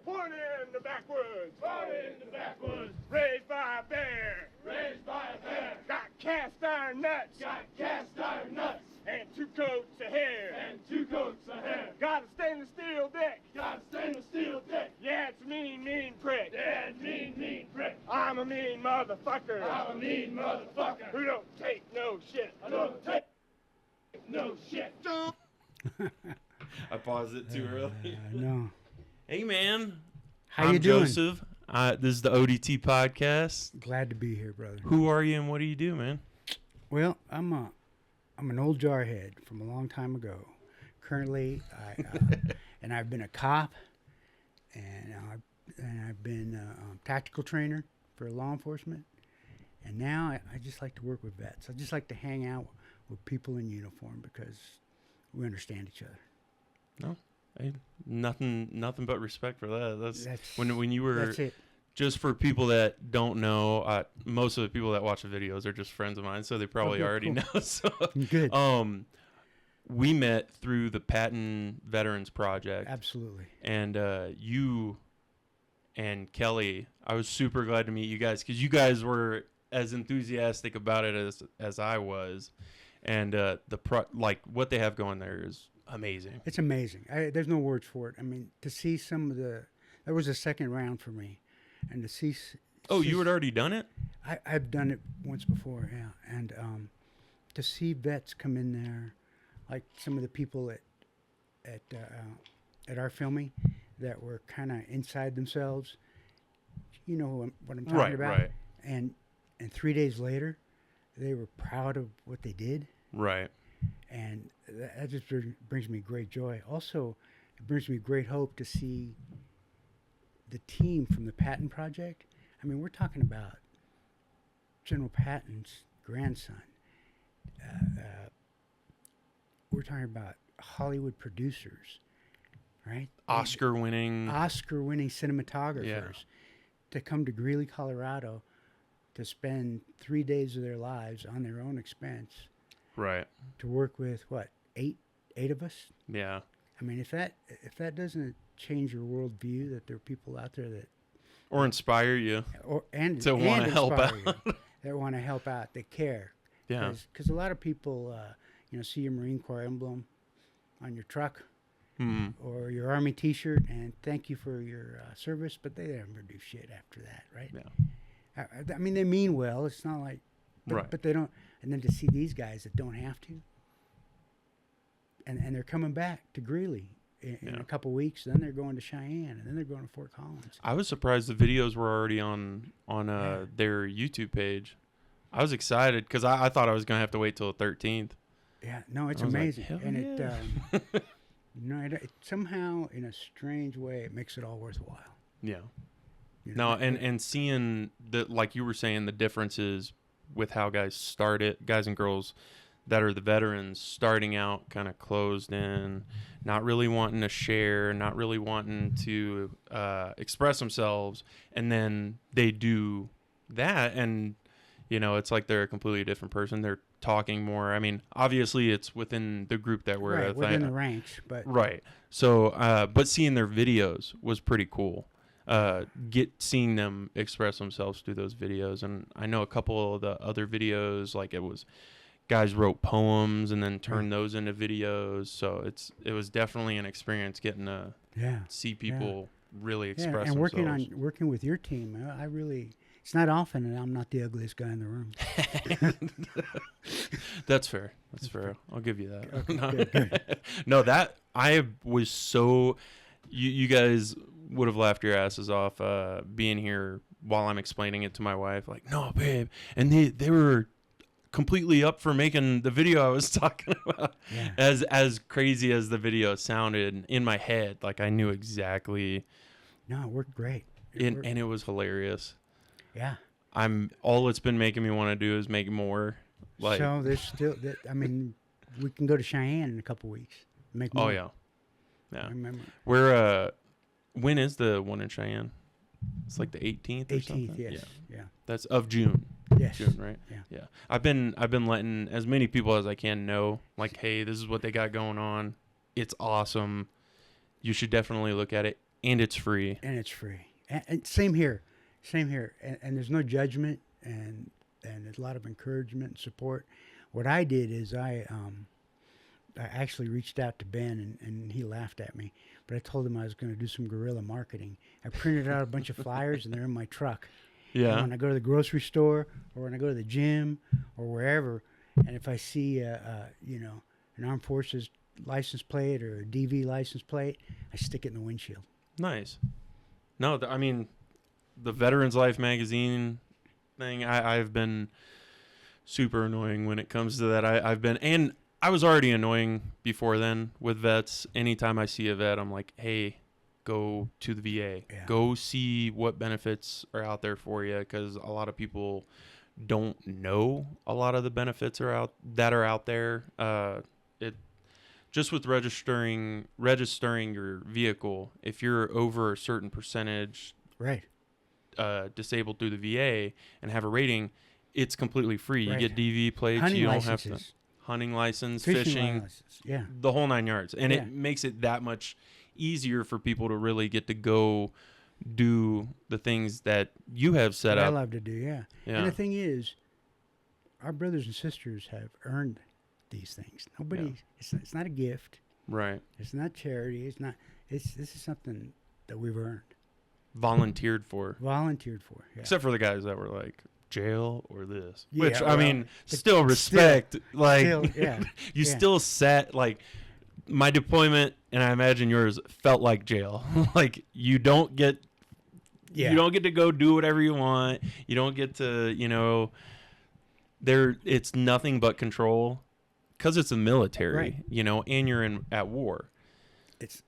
Born in the backwoods. Born in the backwoods. Raised by a bear. Raised by a bear. Got cast iron nuts. Got cast iron nuts. And 2 coats of hair. And 2 coats of hair. Got a stainless steel dick. Got a stainless steel dick. Yeah, it's a mean, mean prick. Yeah, it's mean, mean prick. I'm a mean motherfucker. I'm a mean motherfucker. Who don't take no shit. I don't take no shit. I paused it too early. No. Hey, man. How I'm you doing? Joseph. This is the ODT podcast. Glad to be here, brother. Who are you and what do you do, man? Well, I'm an old jarhead from a long time ago. Currently, and I've been a cop, and I've been a tactical trainer for law enforcement, and now I just like to work with vets. I just like to hang out with people in uniform because we understand each other. No, hey, nothing but respect for that. That's when you were. That's it. Just for people that don't know, most of the people that watch the videos are just friends of mine, so they probably already know. So, good. We met through the Patton Veterans Project. Absolutely. And you and Kelly, I was super glad to meet you guys because you guys were as enthusiastic about it as I was, and what they have going there is amazing. It's amazing. There's no words for it. I mean, to see some of that was a second round for me. And to see... you had already done it? I've done it once before, yeah. And to see vets come in there, like some of the people at our filming that were kind of inside themselves, you know what I'm talking about? Right. And 3 days later, they were proud of what they did. Right. And that just brings me great joy. Also, it brings me great hope to see the team from the Patton Project. I mean, we're talking about General Patton's grandson. We're talking about Hollywood producers, right? Oscar-winning cinematographers to come to Greeley, Colorado to spend 3 days of their lives on their own expense. Right. To work with, eight of us? Yeah. I mean, if that doesn't change your worldview, that there are people out there that or inspire you to want to help out. That want to help out, that care. Yeah. Because a lot of people, see your Marine Corps emblem on your truck or your Army T-shirt, and thank you for your service, but they never do shit after that, right? Yeah. I mean, they mean well. It's not like, but they don't. And then to see these guys that don't have to, and they're coming back to Greeley in a couple weeks, then they're going to Cheyenne, and then they're going to Fort Collins. I was surprised the videos were already on their YouTube page. I was excited because I thought I was going to have to wait till the 13th. Yeah, no, it's amazing. Like, and it somehow, in a strange way, it makes it all worthwhile. Yeah. And seeing like you were saying, the differences with how guys and girls that are the veterans starting out kind of closed in, not really wanting to share, not really wanting to express themselves. And then they do that. And, it's like they're a completely different person. They're talking more. I mean, obviously it's within the group that we're at. Within the ranks. But right. So, but seeing their videos was pretty cool. Seeing them express themselves through those videos. And I know a couple of the other videos, like it was guys wrote poems and then turned those into videos. So it was definitely an experience getting to see people really express themselves. And working with your team, it's not often that I'm not the ugliest guy in the room. That's fair. I'll give you that. Okay, good. No, that I was so. You guys would have laughed your asses off being here while I'm explaining it to my wife. Like, no, babe, and they were completely up for making the video I was talking about. Yeah. As crazy as the video sounded in my head, like I knew exactly. No, it worked great. And it was hilarious. Yeah. All it's been making me want to do is make more. Like, so there's still we can go to Cheyenne in a couple weeks. Make more. Oh yeah. Yeah. I remember. When is the one in Cheyenne? It's like the 18th or 18th, something. yes. Yeah. That's of June. Yes. June, right? Yeah. I've been letting as many people as I can know, like, hey, this is what they got going on. It's awesome. You should definitely look at it. And it's free. And same here. And there's no judgment, and there's a lot of encouragement and support. What I did is I actually reached out to Ben, and he laughed at me. But I told him I was going to do some guerrilla marketing. I printed out a bunch of flyers, and they're in my truck. Yeah. And when I go to the grocery store, or when I go to the gym, or wherever, and if I see an armed forces license plate or a DV license plate, I stick it in the windshield. Nice. No, I mean, the Veterans Life magazine thing, I've been super annoying when it comes to that. And I was already annoying before then with vets. Anytime I see a vet, I'm like, hey, go to the VA. Yeah. Go see what benefits are out there for you, because a lot of people don't know a lot of the benefits are out there. It just with registering your vehicle, if you're over a certain percentage, Right. Disabled through the VA and have a rating, it's completely free. Right. You get DV plates. Hunting you don't licenses. have to hunting license, Fishing fishing, license. Yeah. the whole 9 yards, and Yeah. it makes it that much easier for people to really get to go do the things that you have set What I up. love to do, yeah. Yeah. And the thing is, our brothers and sisters have earned these things. Nobody, it's not a gift. Right. It's not charity. It's not. This is something that we've earned, Volunteered for. volunteered for. Yeah. Except for the guys that were like jail or this, Yeah, which I well, mean, but still respect. Like still, yeah, you yeah. still set like my deployment, and I imagine yours felt like jail. Like you don't get to go do whatever you want. You don't get to it's nothing but control, because it's a military, Right. and you're at war. It's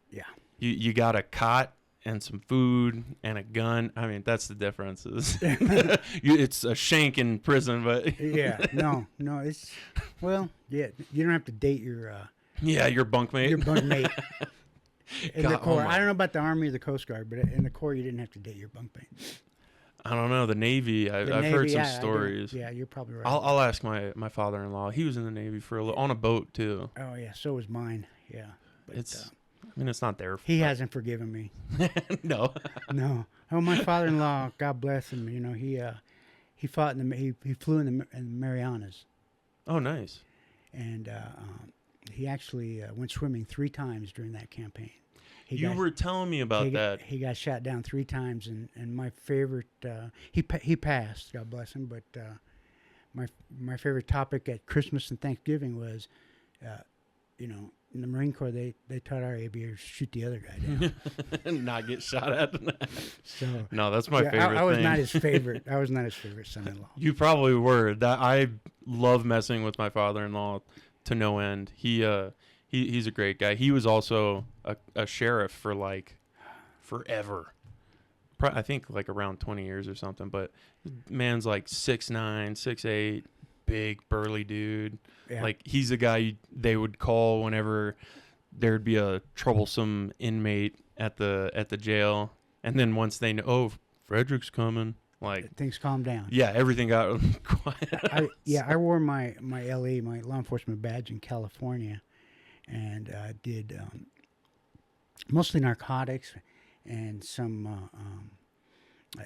You got a cot and some food and a gun. I mean, that's the difference. It's a shank in prison, but yeah. No. It's You don't have to date your your bunkmate. your bunkmate. In the God, Corps, oh my- I don't know about the Army or the Coast Guard, but in the Corps, you didn't have to date your bunkmate. I don't know, the Navy. I've The heard Navy, some yeah, I do. stories. Yeah, you're probably right. I'll ask my father-in-law. He was in the Navy for a little, on a boat too. Oh yeah, so was mine. Yeah, but It's not their he hasn't forgiven me. no. No. Oh, my father-in-law, God bless him. He fought he flew in the Marianas, Oh, nice. and he actually went swimming 3 times during that campaign. You were telling me about that. He got shot down 3 times, and my favorite, he passed, God bless him, but my favorite topic at Christmas and Thanksgiving was, in the Marine Corps, they taught our aviators to shoot the other guy down. Not get shot at. So No, that's my yeah, favorite I was thing. not his favorite. I was not his favorite son-in-law. You probably were. That I love messing with my father-in-law to no end. He's a great guy. He was also a sheriff for like forever. I think like around 20 years or something. But man's like 6'9", 6'8", big burly dude. Yeah. Like he's a guy they would call whenever there'd be a troublesome inmate at the jail, and then once they know, oh, Frederick's coming, like Things calmed down. yeah, everything got quiet. I wore my LE, my law enforcement badge in California, and did mostly narcotics and some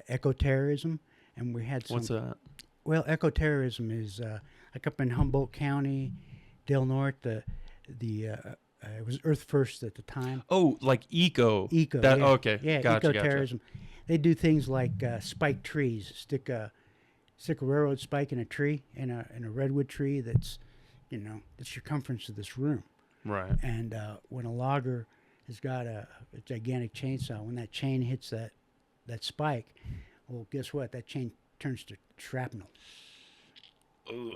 eco-terrorism. And we had some. What's that? Well, eco-terrorism is like up in Humboldt County, Del Norte. It was Earth First at the time. Oh, like eco. Eco. That, yeah. Okay. Yeah, Gotcha. eco-terrorism. They do things like spike trees. Stick a railroad spike in a tree, in a redwood tree that's, the circumference of this room. Right. And when a logger has got a gigantic chainsaw, when that chain hits that spike, well, guess what? That chain turns to shrapnel. Ugh.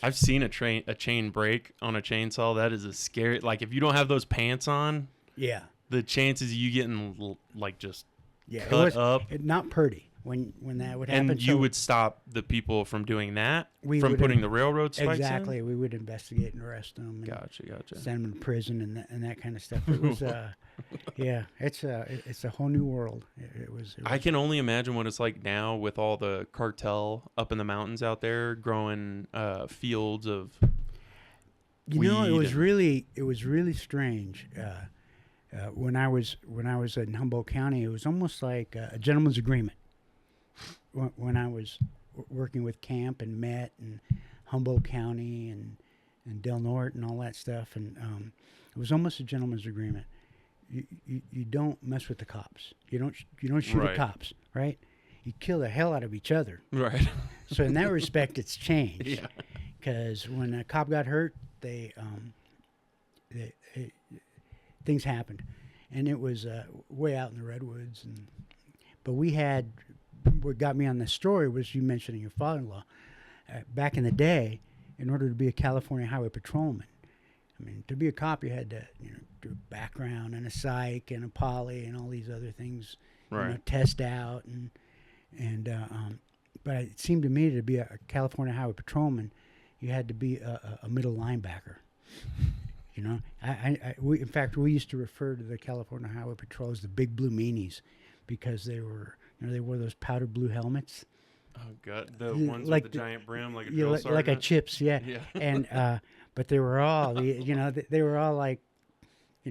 I've seen a chain break on a chainsaw. That is a scary. Like if you don't have those pants on, Yeah. the chances of you getting like just Yeah. cut up. Not pretty when that would happen. And you So would stop the people from doing that, We from would putting the railroad spikes exactly. We would investigate and arrest them. And Gotcha. send them to prison and that kind of stuff. It was, yeah, it's a whole new world. It was. I can only imagine what it's like now with all the cartel up in the mountains out there growing fields of it was weed really strange. when I was in Humboldt County, it was almost like a gentleman's agreement. When I was working with camp and Met and Humboldt County and Del Norte and all that stuff, and it was almost a gentleman's agreement. You don't mess with the cops. You don't shoot Right. at cops, right? You kill the hell out of each other. Right. So in that respect, it's changed. Yeah. Because when a cop got hurt, things happened, and it was way out in the redwoods. But we had what got me on this story was you mentioning your father-in-law. Back in the day, in order to be a California Highway Patrolman, I mean, to be a cop, you had to do a background and a psych and a poly and all these other things, Right. test out but it seemed to me to be a California Highway Patrolman, you had to be a middle linebacker. In fact, we used to refer to the California Highway Patrol as the Big Blue Meanies because they were, they wore those powder blue helmets. Oh god, the ones like with the giant brim, like a Yeah, drill like a sergeant. chips, yeah. Yeah. And but they were all, they were all like, I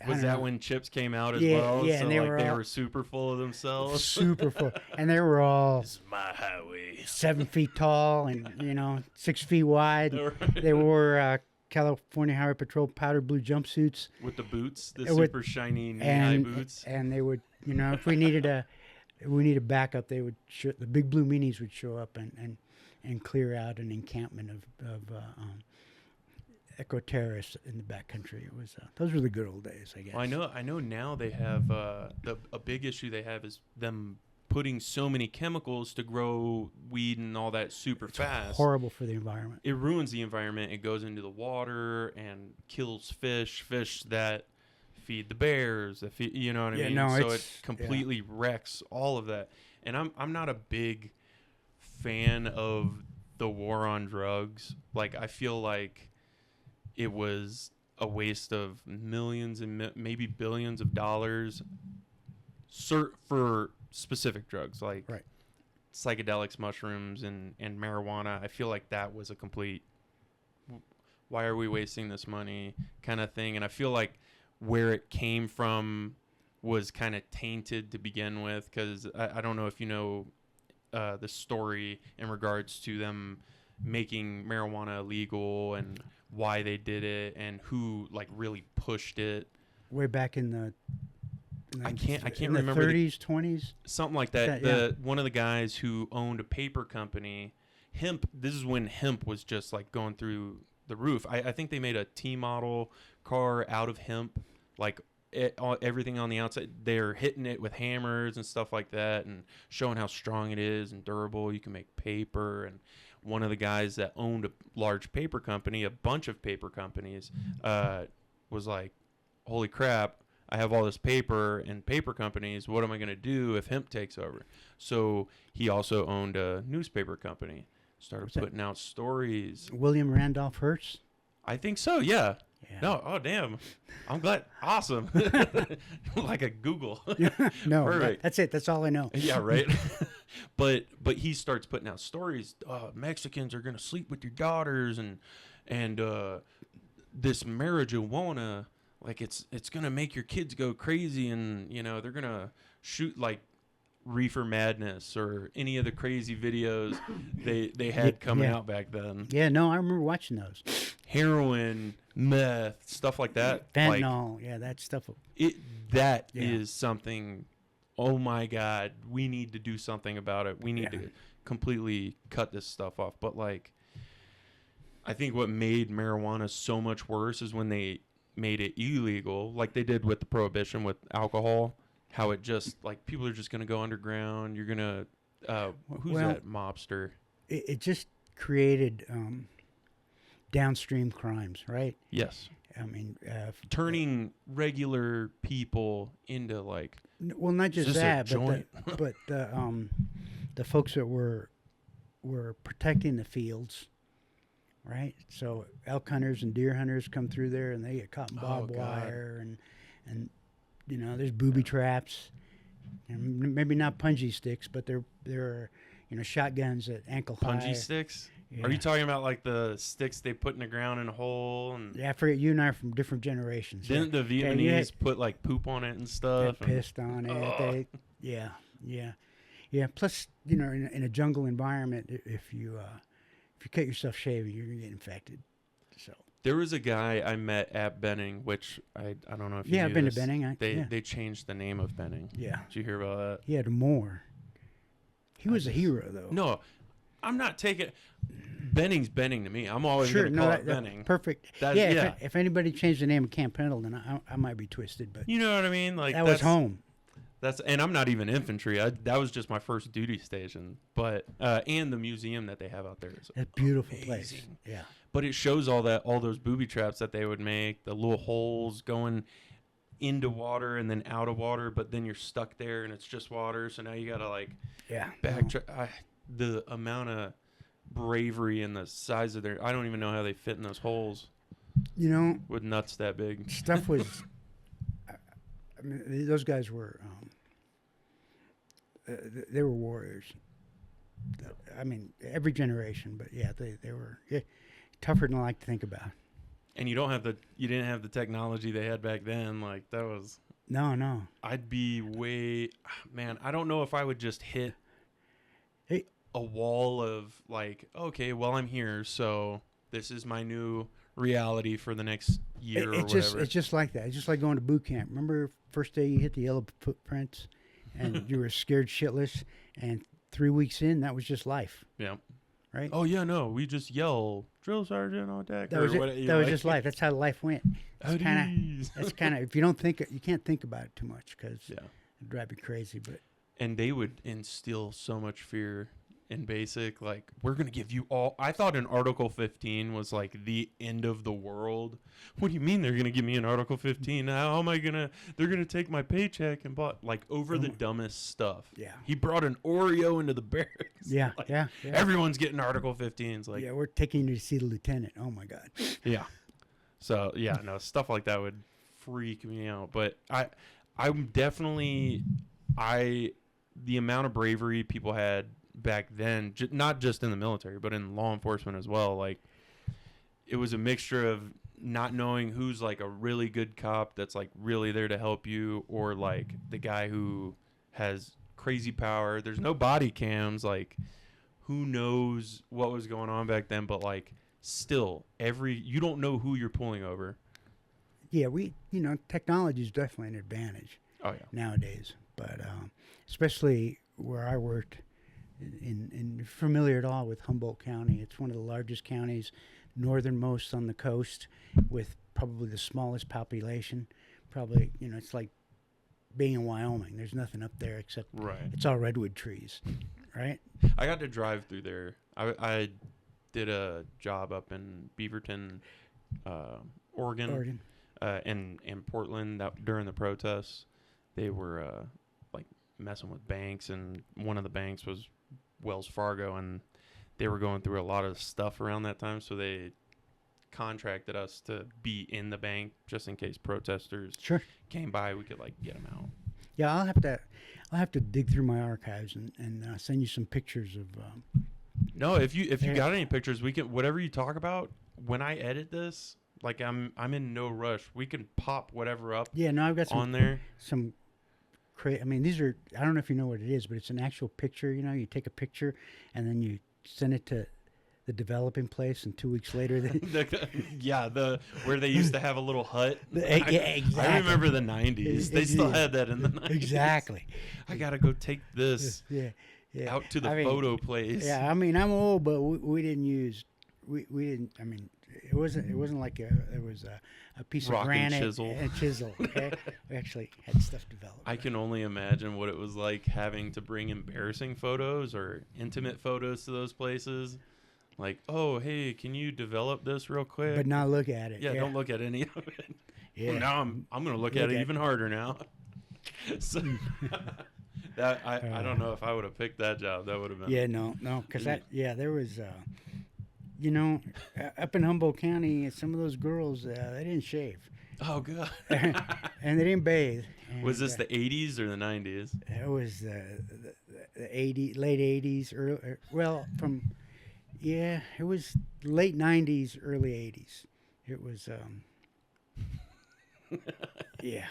Was don't that know, when Chips came out as Yeah, well? yeah, So and they like were they all- were super full of themselves. super full, and they were all This is my highway. 7 feet tall and 6 feet wide. Right. They wore California Highway Patrol powder blue jumpsuits, With the boots, the With- super shiny knee-high boots. and they would, if we needed a backup, they would the Big Blue Meanies would show up and clear out an encampment of eco terrorists in the backcountry. It was those were the good old days, I guess. Well, I know now they have a big issue they have is them putting so many chemicals to grow weed and all that super fast. Horrible for the environment. It ruins the environment. It goes into the water and kills fish that feed the bears. That feed, you know what I Yeah, mean? no, so it it's- completely wrecks all of that. And I'm not a big fan of the war on drugs. Like I feel like it was a waste of millions and maybe billions of dollars for specific drugs like Right. psychedelics, mushrooms, and marijuana. I feel like that was a complete why are we wasting this money kind of thing. And I feel like where it came from was kind of tainted to begin with because I don't know if you know the story in regards to them making marijuana illegal and why they did it and who like really pushed it. Way back in the I can't in the remember 30s, 20s. something like that. Yeah. One of the guys who owned a paper company, hemp. This is when hemp was just like going through the roof. I think they made a T model car out of hemp, like everything on the outside. They're hitting it with hammers and stuff like that, and showing how strong it is and durable. You can make paper. And one of the guys that owned a large paper company, a bunch of paper companies, was like, "Holy crap! I have all this paper and paper companies. What am I going to do if hemp takes over?" So he also owned a newspaper company. Started putting out stories. William Randolph Hearst. I think so, yeah. Yeah. No, oh, damn. I'm glad. Awesome. Like a Google. No, Perfect. that's it. That's all I know. Yeah, right. But he starts putting out stories. Mexicans are going to sleep with your daughters and this marijuana, like it's gonna make your kids go crazy, and they're gonna shoot like Reefer Madness or any of the crazy videos they had coming Yeah. out back then. Yeah, no, I remember watching those. Heroin, meth, stuff like that. Fentanyl, yeah, that stuff. That Yeah. is something. Oh my God, we need to do something about it. We need Yeah. to completely cut this stuff off. But like, I think what made marijuana so much worse is when they made it illegal, like they did with the prohibition with alcohol. How it just like people are just gonna go underground. You're gonna who's Well- that mobster? It just created downstream crimes, right? Yes, I mean, turning regular people into like well, not just this a that, joint? but the folks that were protecting the fields, right? So elk hunters and deer hunters come through there, and they get caught in barbed God. wire, and there's booby traps, and maybe not punji sticks, but there are shotguns at ankle high. punji sticks. Are you talking about like the sticks they put in the ground in a hole? And Yeah, I forget. You and I are from different generations. didn't the Vietnamese put like poop on it and stuff? They pissed on it. Yeah. Plus, you know, in a jungle environment, if you cut yourself shaving, you're gonna get infected. So there was a guy I met at Benning, which I don't know if you knew I've been this. to Benning. They changed the name of Benning. Yeah. Did you hear about that? He had more. He was a hero, though. No, I'm not taking. Benning's Benning to me. I'm always going to call it Benning. Perfect. If anybody changed the name of Camp Pendleton, I might be twisted, but you know what I mean. Like that was home. And I'm not even infantry. That was just my first duty station. But and the museum that they have out there is a beautiful amazing. place. Yeah. But it shows all those booby traps that they would make, the little holes going into water and then out of water, but then you're stuck there and it's just water. So now you got to backtrack. The amount of bravery and the size of their, I don't even know how they fit in those holes. You know, with nuts that big. Stuff was, I mean, those guys were, they were warriors. I mean, every generation, but yeah, they were tougher than I like to think about. And you didn't have the technology they had back then. Like that was. No. I'd be man, I don't know if I would just hit a wall of like, okay, well, I'm here, so this is my new reality for the next year or whatever. It's just like that. It's just like going to boot camp. Remember first day you hit the yellow footprints and you were scared shitless, and 3 weeks in, that was just life. Yeah. Right? Oh, yeah, no. We just yell, drill sergeant on deck. That was just life. That's how life went. That's kind of, if you don't think, you can't think about it too much because it'd drive you crazy. And they would instill so much fear in basic, like, we're going to give you all. I thought an Article 15 was like the end of the world. What do you mean they're going to give me an Article 15? How am I going to, they're going to take my paycheck and over the dumbest stuff. Yeah. He brought an Oreo into the barracks. Yeah, yeah. Everyone's getting Article 15s. Like, yeah, we're taking you to see the lieutenant. Oh my God. Yeah. So, yeah, no, stuff like that would freak me out. But I'm definitely, the amount of bravery people had back then, not just in the military, but in law enforcement as well. Like, it was a mixture of not knowing who's like a really good cop that's like really there to help you, or like the guy who has crazy power. There's no body cams. Like, who knows what was going on back then? But like, still, you don't know who you're pulling over. Yeah, technology is definitely an advantage. Oh yeah. Nowadays, but especially where I worked. In familiar at all with Humboldt County. It's one of the largest counties, northernmost on the coast, with probably the smallest population. Probably, it's like being in Wyoming. There's nothing up there except it's all redwood trees, right? I got to drive through there. I did a job up in Beaverton, Oregon. And Portland during the protests. They were like messing with banks, and one of the banks was Wells Fargo, and they were going through a lot of stuff around that time, so they contracted us to be in the bank just in case protesters came by. We could like get them out. Yeah, I'll have to dig through my archives and send you some pictures of. No, if you got any pictures, we can, whatever you talk about. When I edit this, like I'm in no rush. We can pop whatever up. Yeah, no, I've got on there. I mean, these are, I don't know if you know what it is, but it's an actual picture. You take a picture and then you send it to the developing place, and 2 weeks later, where they used to have a little hut. Exactly. I remember the 90s. They still had that in the 90s. Exactly. I gotta go take this out to the photo place. Yeah, I mean, I'm old, but we didn't use, we didn't. I mean, it wasn't like it was a piece Rock of granite and chisel. Okay, we actually had stuff developed. I can only imagine what it was like having to bring embarrassing photos or intimate photos to those places. Like, oh, hey, can you develop this real quick? But not look at it. Yeah, don't look at any of it. Yeah. Well, now I'm going to look at it even harder now. So that I don't know if I would have picked that job. That would have been. Yeah, no, because there was. Up in Humboldt County, some of those girls, they didn't shave. Oh, God. And they didn't bathe. And, was this the 80s or the 90s? It was the late 80s. Yeah, it was late 90s, early 80s. It was, yeah,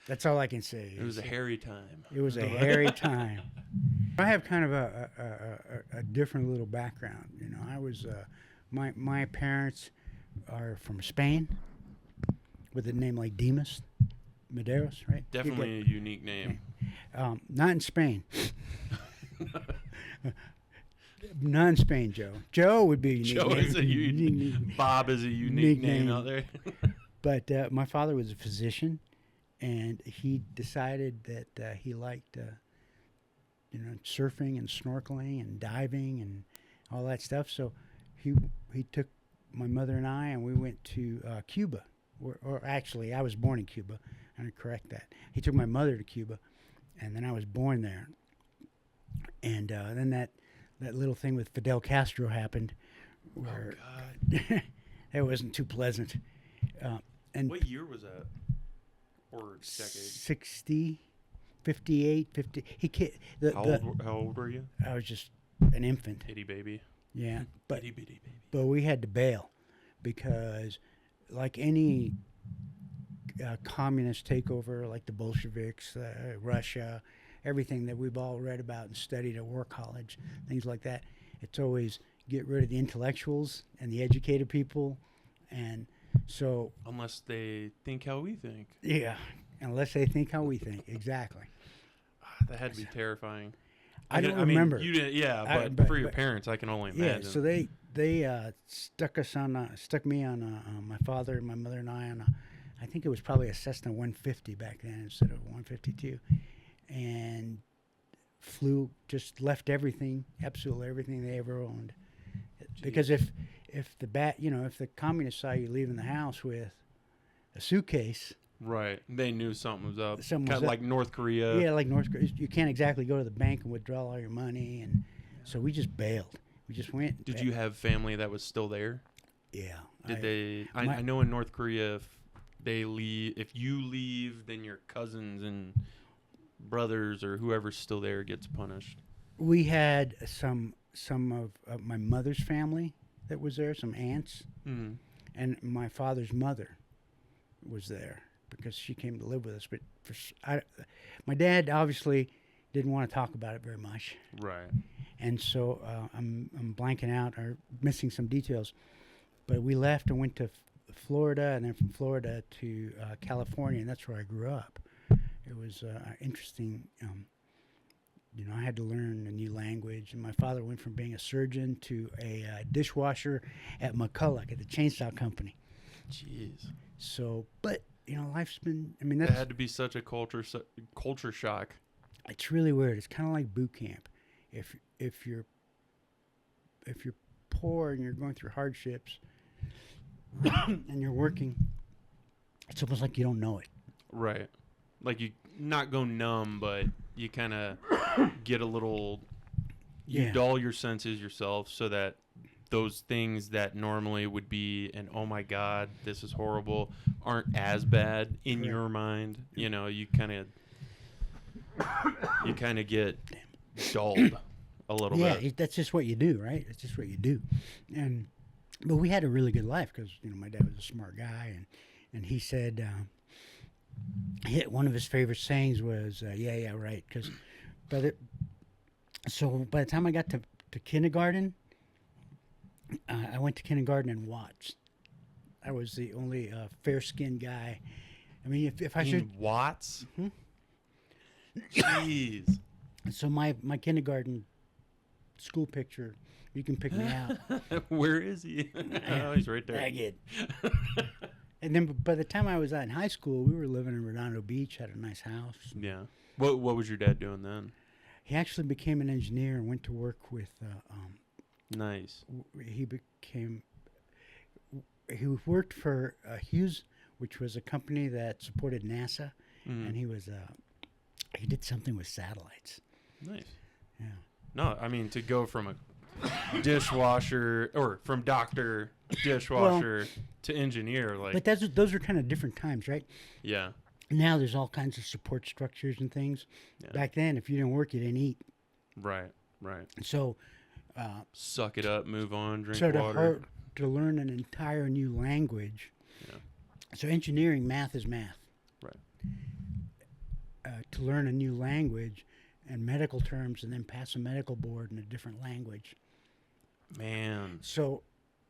that's all I can say. It was a hairy time. It was a hairy time. I have kind of a different little background. You know, I was, my parents are from Spain with a name like Dimas Mederos, right? Definitely a unique name. Not in Spain. Not in Spain, Joe. Joe would be a unique Joe name. is a unique. Bob is a unique name out there. But my father was a physician, and he decided that he liked, surfing and snorkeling and diving and all that stuff. So he took my mother and I, and we went to Cuba. Or actually, I was born in Cuba. I'm going to correct that. He took my mother to Cuba, and then I was born there. And then that little thing with Fidel Castro happened. Where God. It wasn't too pleasant. And What year was that? Or decade? 60, 58, 50. How old were you? I was just an infant. Itty baby. Yeah, but Itty bitty baby. but we had to bail because, like any communist takeover, like the Bolsheviks, Russia, everything that we've all read about and studied at war college, things like that, it's always get rid of the intellectuals and the educated people, and so Unless they think how we think. yeah, unless they think how we think, exactly. That had to be terrifying. I don't remember. You didn't, yeah, but for your parents, I can only imagine. Yeah, so they stuck me on my father and my mother and I on I think it was probably a Cessna 150 back then instead of 152, and just left everything, absolutely everything they ever owned, because if the communists saw you leaving the house with a suitcase. Right. They knew something was up. Something Kind was of up. like North Korea. Yeah, like North Korea. You can't exactly go to the bank and withdraw all your money, and so we just bailed. We just went. Did you have family that was still there? Yeah. I know in North Korea, if you leave, then your cousins and brothers or whoever's still there gets punished. We had some of my mother's family that was there, some aunts, and my father's mother was there because she came to live with us. But my dad obviously didn't want to talk about it very much. Right. And so I'm blanking out or missing some details. But we left and went to Florida, and then from Florida to California, and that's where I grew up. It was interesting. I had to learn a new language, and my father went from being a surgeon to a dishwasher at McCulloch at the chainsaw company. Jeez. So, but life's been. That had to be such a culture shock. It's really weird. It's kind of like boot camp. If you're poor and you're going through hardships and you're working, it's almost like you don't know it. Right. Like you not go numb, but you kind of get a little. You dull your senses yourself so that those things that normally would be an oh my god, this is horrible, aren't as bad in your mind. You kind of get dulled a little bit. Yeah, that's just what you do, right? It's just what you do. But we had a really good life because my dad was a smart guy, and he said one of his favorite sayings was yeah right, because by the time I got to kindergarten, I went to kindergarten in Watts. I was the only fair-skinned guy. I mean, if I should Watts. Mm-hmm. Jeez. So my kindergarten school picture, you can pick me out. Where is he? Oh, he's right there. Ragged. And then by the time I was in high school, we were living in Redondo Beach, had a nice house. Yeah. What was your dad doing then? He actually became an engineer and went to work with. Nice. He worked for Hughes, which was a company that supported NASA, and he did something with satellites. Nice. Yeah. No, I mean to go from a dishwasher or from doctor dishwasher to engineer, like. But those are kind of different times, right? Yeah. Now there's all kinds of support structures and things. Yeah. Back then, if you didn't work, you didn't eat. Right. So, Suck it up, move on, drink so water. to learn an entire new language. Yeah. So engineering, math is math. Right. To learn a new language and medical terms, and then pass a medical board in a different language. Man. So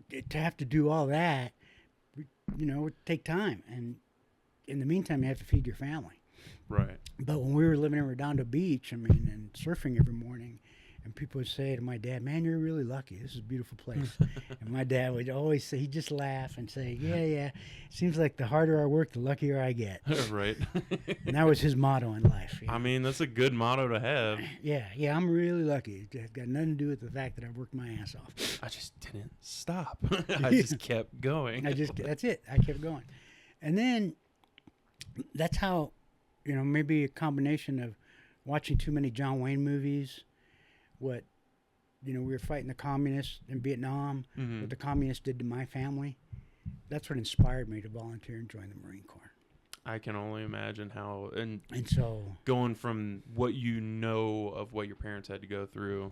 to have to do all that, would take time. And in the meantime, you have to feed your family. Right. But when we were living in Redondo Beach, and surfing every morning, and people would say to my dad, "Man, you're really lucky. This is a beautiful place." And my dad would always say, he'd just laugh and say, "Yeah. Seems like the harder I work, the luckier I get." Right. And that was his motto in life. I mean, that's a good motto to have. Yeah, I'm really lucky. It's got nothing to do with the fact that I've worked my ass off. I just didn't stop. I just kept going. That's it. I kept going. And then that's how, maybe a combination of watching too many John Wayne movies, we were fighting the communists in Vietnam, what the communists did to my family. That's what inspired me to volunteer and join the Marine Corps. I can only imagine how, and so going from what you know of what your parents had to go through,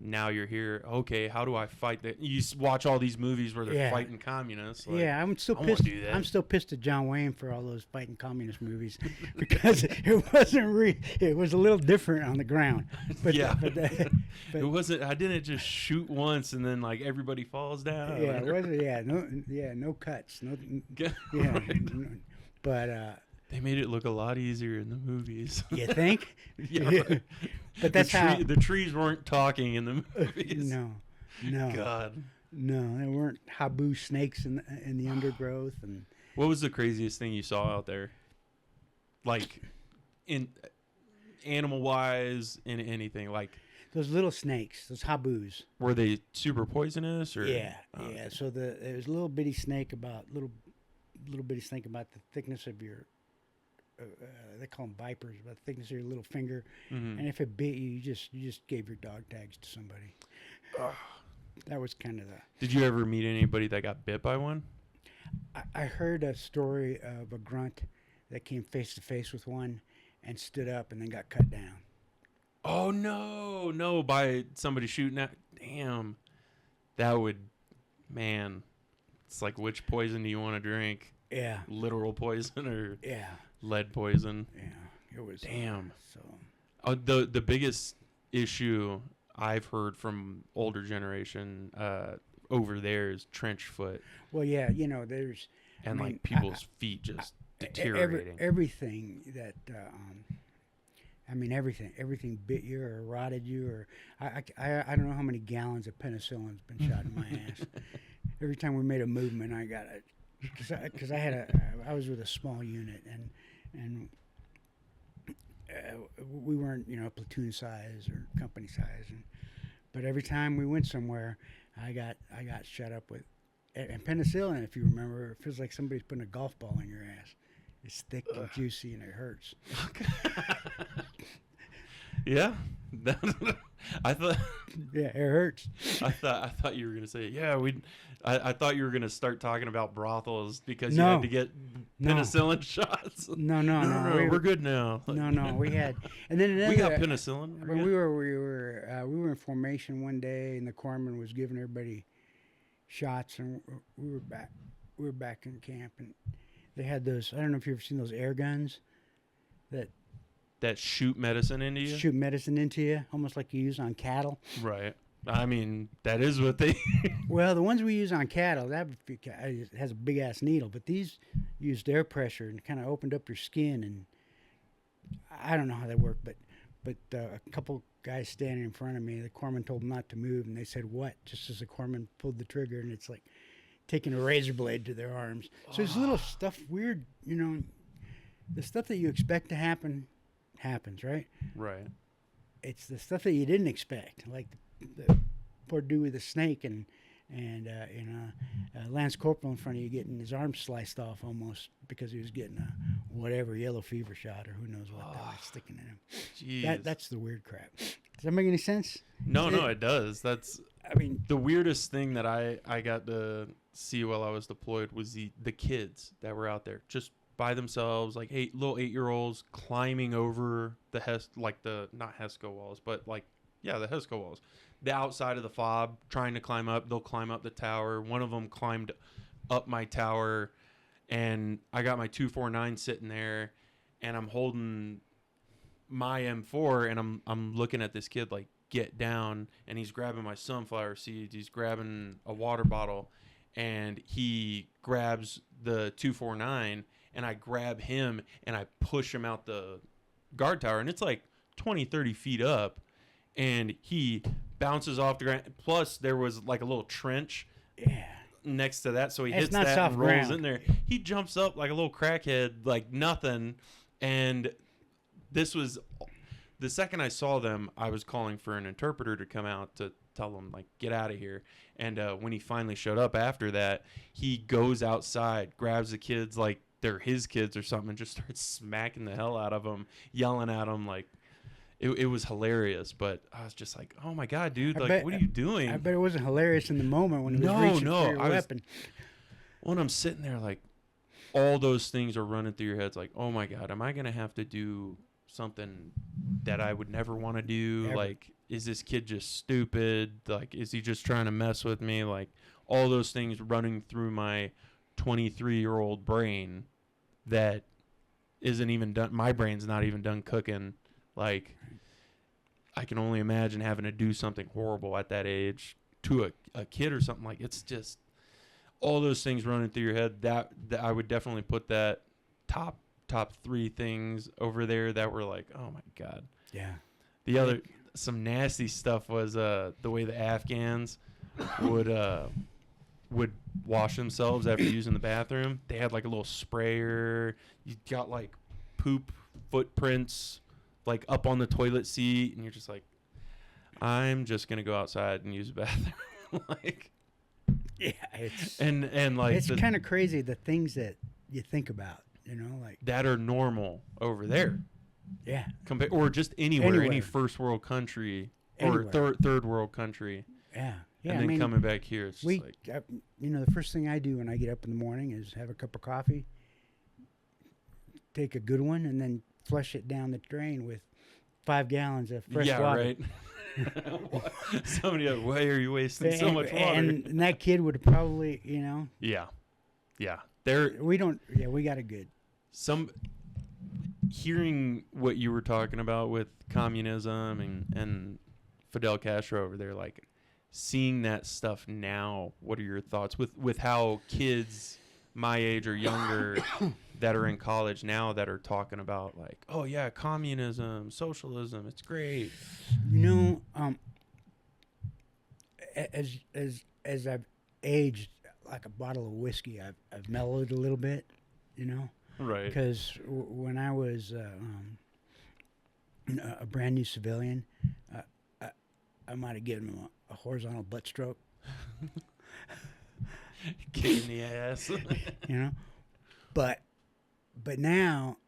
now you're here. Okay, how do I fight that? You watch all these movies where they're fighting communists. Like, I'm still I pissed. won't do that. I'm still pissed at John Wayne for all those fighting communist movies because it wasn't it was a little different on the ground. But it wasn't. I didn't just shoot once and then like everybody falls down. Yeah, it wasn't. No cuts. No. Right. But they made it look a lot easier in the movies. You think? Yeah. Right. But that's how the trees weren't talking in the movies. No. God. No, there weren't habu snakes in the undergrowth. And what was the craziest thing you saw out there? Like, in animal-wise, in anything like. Those little snakes, those habus. Were they super poisonous or? Yeah. So there was a little bitty snake about the thickness of your. They call them vipers, about the thickness of your little finger, and if it bit you, you just gave your dog tags to somebody. That was kind of the. Did you ever meet anybody that got bit by one? I heard a story of a grunt that came face to face with one, and stood up and then got cut down. Oh no! By somebody shooting at. Damn, that would, man. It's like, which poison do you want to drink? Yeah. Literal poison or yeah. Lead poison. Yeah, it was. Damn. So. The biggest issue I've heard from older generation over there is trench foot. Well, yeah, there's. And people's feet just deteriorating. Everything that. Everything bit you or rotted you, or I don't know how many gallons of penicillin's been shot in my ass. Every time we made a movement, I got it, because I was with a small unit, and we weren't platoon size or company size, but every time we went somewhere, I got shot up with, and penicillin. If you remember, it feels like somebody's putting a golf ball in your ass. It's thick and juicy, and it hurts. Yeah, I thought. Yeah, it hurts. I thought you were gonna say, yeah, I thought you were gonna start talking about brothels because you had to get penicillin shots. No, we're good now. No, we had, and then we got penicillin. When we were in formation one day, and the corpsman was giving everybody shots, and we were back in camp, and they had those. I don't know if you've ever seen those air guns that shoot medicine into you? Shoot medicine into you, almost like you use on cattle. Right. I mean, that is what they... Well, the ones we use on cattle, that has a big-ass needle, but these used air pressure and kind of opened up your skin, and I don't know how they work, but a couple guys standing in front of me, the corpsman told them not to move, and they said, "What?" Just as the corpsman pulled the trigger, and it's like taking a razor blade to their arms. So there's little stuff, weird, the stuff that you expect to happen happens, right? Right. It's the stuff that you didn't expect, like the poor dude with the snake and Lance Corporal in front of you getting his arm sliced off almost because he was getting a whatever yellow fever shot or who knows what that was sticking in him. Jeez. That's the weird crap. Does that make any sense? No, it does. The weirdest thing that I got to see while I was deployed was the kids that were out there just by themselves, like little 8-year-olds climbing over the not HESCO walls, but like Yeah, the HESCO walls. The outside of the fob, trying to climb up. They'll climb up the tower. One of them climbed up my tower, and I got my 249 sitting there, and I'm holding my M4, and I'm looking at this kid like get down, and he's grabbing my sunflower seeds. He's grabbing a water bottle, and he grabs the 249, and I grab him, and I push him out the guard tower, and it's like 20, 30 feet up, and he bounces off the ground. Plus, there was like a little trench next to that, so he hits that and rolls in there. He jumps up like a little crackhead, like nothing. And this was the second I saw them, I was calling for an interpreter to come out to tell them, like, get out of here. And when he finally showed up after that, he goes outside, grabs the kids like they're his kids or something, and just starts smacking the hell out of them, yelling at them. Like, it was hilarious. But I was just like, oh my God, dude, like, what are you doing? I bet it wasn't hilarious in the moment when he was reaching for your weapon. When I'm sitting there, like, all those things are running through your heads, like, oh my God, am I going to have to do something that I would never want to do? Ever. Like, is this kid just stupid? Like, is he just trying to mess with me? Like, all those things running through my 23-year-old brain that isn't even done. My brain's not even done cooking. Like, I can only imagine having to do something horrible at that age to a kid or something. Like, it's just all those things running through your head. That I would definitely put that top 3 things over there that were like, oh my God. Yeah. The other, some nasty stuff was the way the Afghans would wash themselves after using the bathroom. They had like a little sprayer. You got like poop footprints like up on the toilet seat, and you're just like, I'm just gonna go outside and use the bathroom. Like, yeah, it's and like it's kind of crazy the things that you think about, you know, like that are normal over there. Yeah, or just anywhere, any first world country or third world country. Yeah, yeah. And then coming back here, it's just like, you know, the first thing I do when I get up in the morning is have a cup of coffee, take a good one, and then flush it down the drain with 5 gallons of fresh water. Right. Somebody else, why are you wasting so much water? And that kid would probably, you know. Yeah. We got a good. Hearing what you were talking about with communism and Fidel Castro over there, like seeing that stuff now, what are your thoughts with how kids my age or younger that are in college now that are talking about like, oh yeah, communism, socialism, it's great. You know, as I've aged, like a bottle of whiskey, I've mellowed a little bit, you know. Right. Because when I was a brand new civilian, I might have given him a horizontal butt stroke. Kicking the ass. You know? But now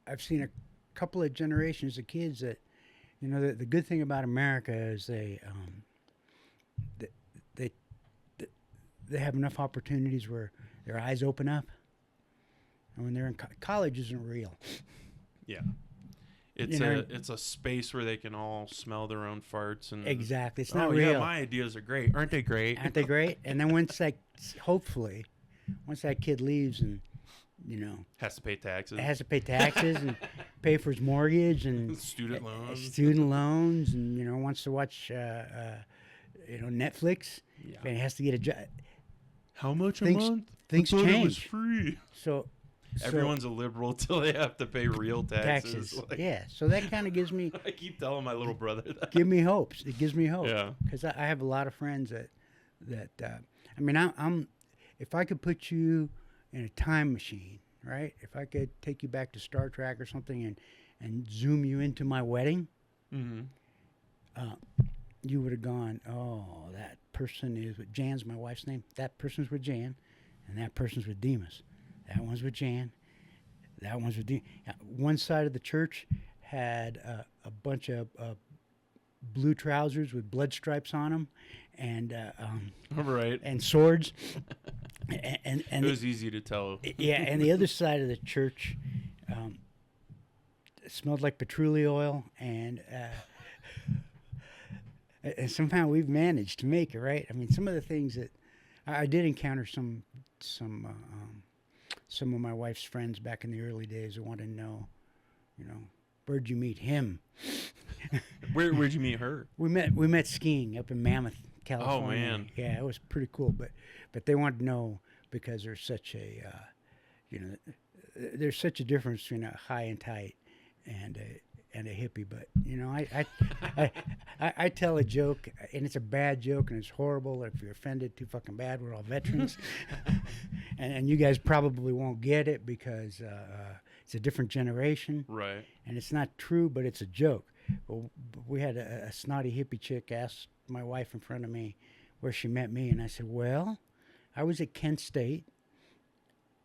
I've seen a couple of generations of kids that, you know, the good thing about America is they have enough opportunities where their eyes open up. And when they're in college isn't real. Yeah. It's a space where they can all smell their own farts and exactly. It's not real. Yeah, my ideas are great. Aren't they great? Aren't they great? And then once that kid leaves and, you know, has to pay taxes and pay for his mortgage and student loans and, you know, wants to watch Netflix. Yeah. And he has to get a job. How much a month? Things change. It was free. So everyone's a liberal till they have to pay real taxes. Like, yeah, so that kind of gives me. I keep telling my little brother that. Give me hopes. It gives me hope. Yeah. Because I have a lot of friends that I mean, I'm if I could put you in a time machine, right? If I could take you back to Star Trek or something and zoom you into my wedding, you would have gone, oh, that person is with Jan's my wife's name. That person's with Jan, and that person's with Dimas. That one's with Jan. That one's with Dimas. One side of the church had a bunch of blue trousers with blood stripes on them, and right, and swords. and it was easy to tell. Yeah, and the other side of the church smelled like patchouli oil and and somehow we've managed to make it, right? I mean, some of the things that I did encounter some of my wife's friends back in the early days who wanted to know, where'd you meet him? Where'd you meet her? We met skiing up in Mammoth, California. Oh man, yeah, it was pretty cool. But they wanted to know because there's such a there's such a difference between a high and tight and a hippie. But I tell a joke, and it's a bad joke, and it's horrible. If you're offended, too fucking bad. We're all veterans, and you guys probably won't get it because it's a different generation, right? And it's not true, but it's a joke. But we had a snotty hippie chick ask my wife in front of me where she met me, and I said, well, I was at Kent State.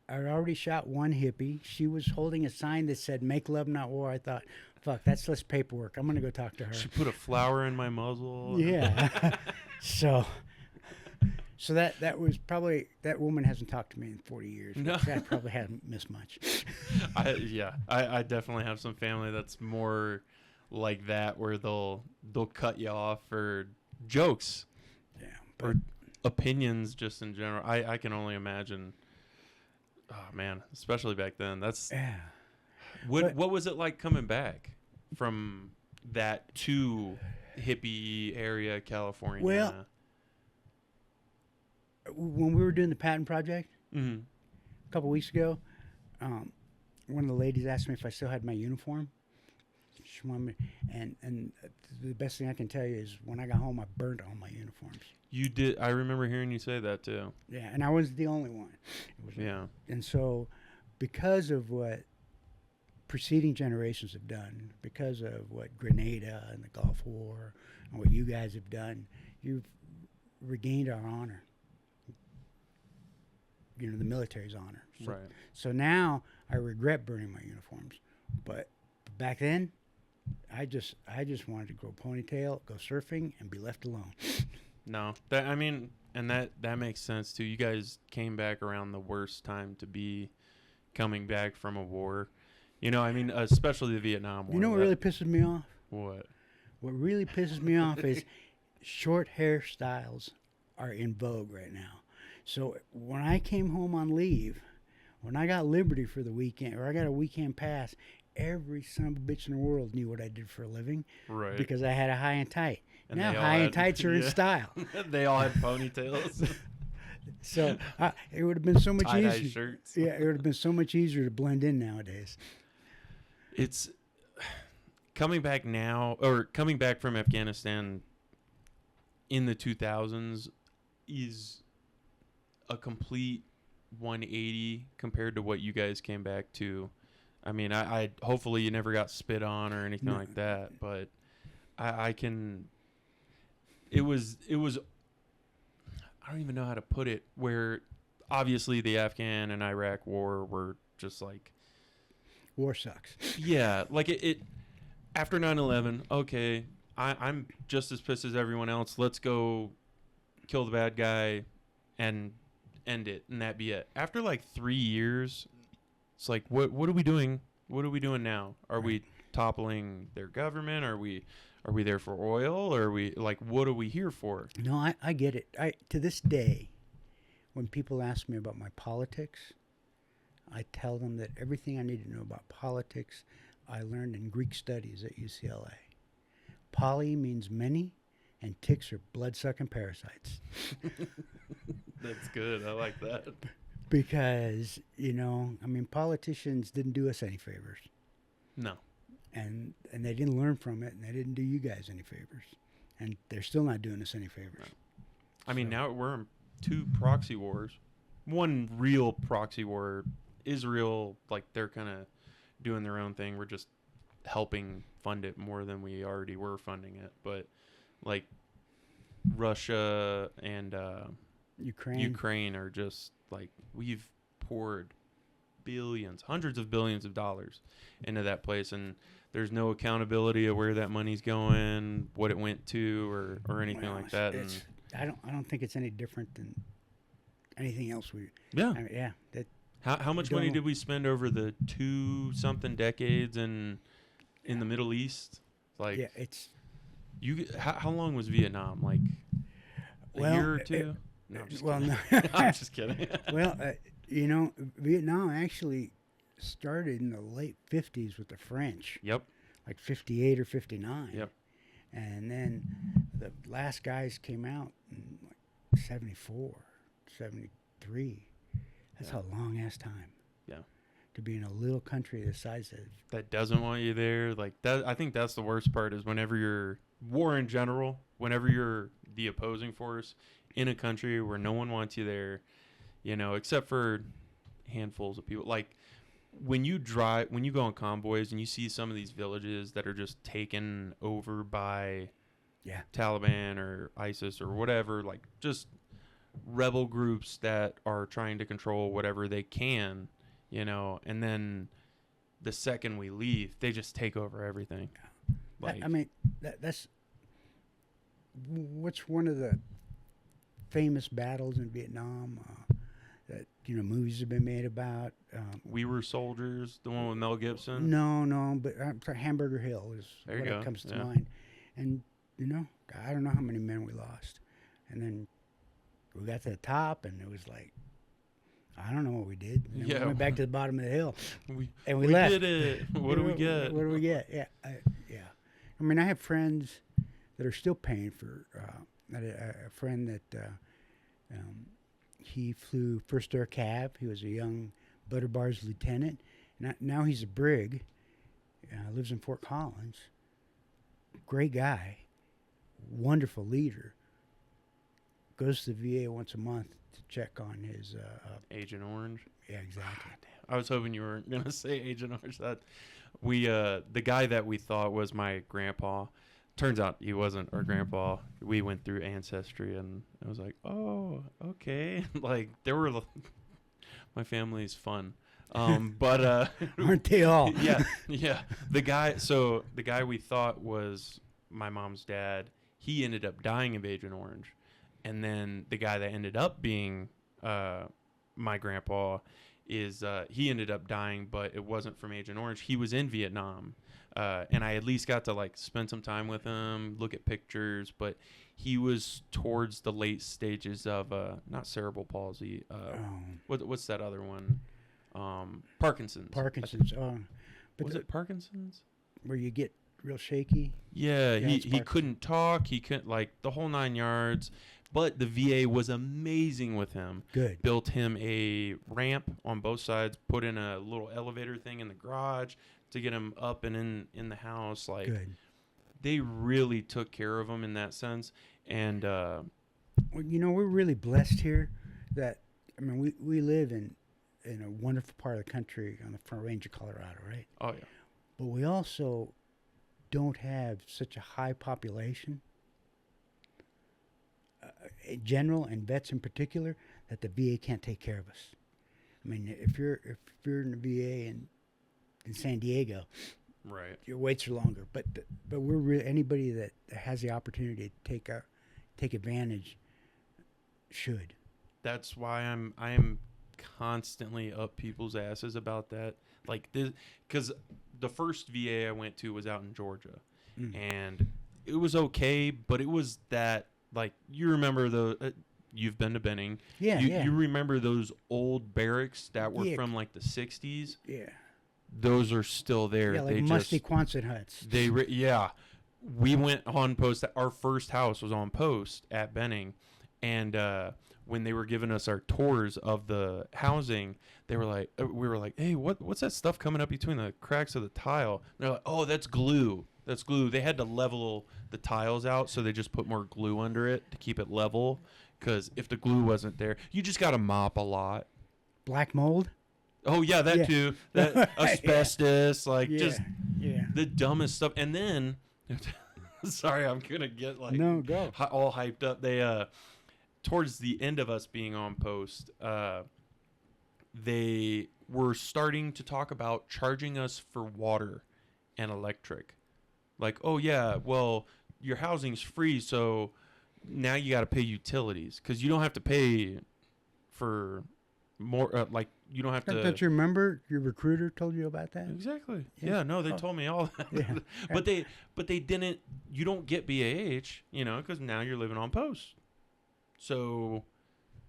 I'd already shot one hippie. She was holding a sign that said, make love, not war. I thought, fuck, that's less paperwork. I'm going to go talk to her. She put a flower in my muzzle. Yeah. So that was probably, that woman hasn't talked to me in 40 years. No. I probably haven't missed much. I definitely have some family that's more like that, where they'll cut you off for jokes. Yeah. Or opinions just in general. I can only imagine. Oh man, especially back then. That's yeah. What was it like coming back from that to hippie area California? Well, when we were doing the patent project mm-hmm. a couple weeks ago, one of the ladies asked me if I still had my uniform. She wanted me, and the best thing I can tell you is when I got home, I burned all my uniforms. You did. I remember hearing you say that too. Yeah, and I wasn't the only one. Yeah. And so, because of what preceding generations have done, because of what Grenada and the Gulf War and what you guys have done, you've regained our honor. The military's honor. So, right. So now I regret burning my uniforms, but back then, I just wanted to grow a ponytail, go surfing, and be left alone. No, that makes sense too. You guys came back around the worst time to be coming back from a war. Especially the Vietnam War. You know what really pisses me off? What? What really pisses me off is short hairstyles are in vogue right now. So when I came home on leave, when I got Liberty for the weekend, or I got a weekend pass, every son of a bitch in the world knew what I did for a living. Right. Because I had a high and tight. And now high and tights are in style. They all had ponytails. So it would have been so much tie-dye easier. shirts. Yeah, it would have been so much easier to blend in nowadays. It's coming back now, or coming back from Afghanistan in the 2000s is a complete 180 compared to what you guys came back to. I mean, I hopefully you never got spit on or anything like that, but I can. It was. I don't even know how to put it. Where obviously the Afghan and Iraq war were just like. War sucks. Yeah, like it after 9/11. Okay, I'm just as pissed as everyone else. Let's go kill the bad guy and end it, and that be it. After like 3 years, it's like what are we doing? What are we doing now? Are we toppling their government? Are we there for oil? Or are we like what are we here for? No, I get it. To this day, when people ask me about my politics, I tell them that everything I need to know about politics I learned in Greek studies at UCLA. Poly means many, and ticks are blood-sucking parasites. That's good. I like that. Because, politicians didn't do us any favors. No. And they didn't learn from it, and they didn't do you guys any favors. And they're still not doing us any favors. No. I mean, now we're in 2 proxy wars. One real proxy war, Israel, like they're kind of doing their own thing. We're just helping fund it more than we already were funding it. But like Russia and Ukraine are just like we've poured billions, hundreds of billions of dollars into that place, and there's no accountability of where that money's going, what it went to, or anything like that. And I don't think it's any different than anything else that. How much money did we spend over the 2-something decades in the Middle East? Like yeah, it's How long was Vietnam? Like a year or two? No, I'm just kidding. No. I'm just kidding. Well, Vietnam actually started in the late 50s with the French. Yep. Like 58 or 59. Yep. And then the last guys came out in like 74, 73. That's a long ass time. Yeah. To be in a little country the size of That doesn't want you there. Like that, I think that's the worst part is whenever you're war in general, whenever you're the opposing force in a country where no one wants you there, except for handfuls of people. Like when you go on convoys and you see some of these villages that are just taken over by Taliban or ISIS or whatever, like just rebel groups that are trying to control whatever they can, and then the second we leave, they just take over everything. Like, I mean, that's what's one of the famous battles in Vietnam that movies have been made about. We Were Soldiers, the one with Mel Gibson. No, but Hamburger Hill is what comes to mind. And I don't know how many men we lost, and then we got to the top, and it was like, I don't know what we did. And then we went back to the bottom of the hill, and we left. Did it. What do we get? What do we get? Yeah, yeah. I mean, I have friends that are still paying for. A friend that he flew first air cav. He was a young butter bars lieutenant. Now he's a brig. Lives in Fort Collins. Great guy, wonderful leader. Goes to the VA once a month to check on his Agent Orange. Yeah, exactly. I was hoping you weren't gonna say Agent Orange. That we the guy that we thought was my grandpa, turns out he wasn't our grandpa. We went through Ancestry, and I was like, oh, okay. Like my family's fun. But aren't they all? yeah. The guy we thought was my mom's dad, he ended up dying of Agent Orange. And then the guy that ended up being my grandpa is he ended up dying, but it wasn't from Agent Orange. He was in Vietnam, and I at least got to like spend some time with him, look at pictures. But he was towards the late stages of not cerebral palsy. What's that other one? Parkinson's. Parkinson's. But was it Parkinson's? Where you get real shaky? Yeah, he couldn't talk. He couldn't, like, the whole 9 yards. But the VA was amazing with him. Good. Built him a ramp on both sides, put in a little elevator thing in the garage to get him up and in the house. Like, good. They really took care of him in that sense. And well, we're really blessed here that, I mean, we live in a wonderful part of the country on the Front Range of Colorado, right? Oh, yeah. But we also don't have such a high population in general, and vets in particular, that the VA can't take care of us. I mean, if you're in the VA in San Diego, right, your waits are longer. But we're really, anybody that has the opportunity to take advantage should. That's why I'm constantly up people's asses about that. Like this, because the first VA I went to was out in Georgia, and it was okay, but it was that. Like, you remember you've been to Benning. Yeah, You remember those old barracks that were from, like, the 60s? Yeah. Those are still there. Yeah, like musty Quonset huts. We went on post. Our first house was on post at Benning. And when they were giving us our tours of the housing, they were like, we were like, hey, what's that stuff coming up between the cracks of the tile? And they're like, oh, that's glue. That's glue. They had to level the tiles out, so they just put more glue under it to keep it level. Because if the glue wasn't there, you just got to mop a lot. Black mold? Oh, yeah, that too. That asbestos, just the dumbest stuff. And then, sorry, I'm going to get no, go. All hyped up. They, towards the end of us being on post, they were starting to talk about charging us for water and electric. Like, oh, yeah, well, your housing's free, so now you got to pay utilities because you don't have to pay for, more like you don't have to. Don't you remember your recruiter told you about that? Exactly. Yes. Yeah. No, they told me all that. Yeah. but they didn't. You don't get BAH, because now you're living on post. So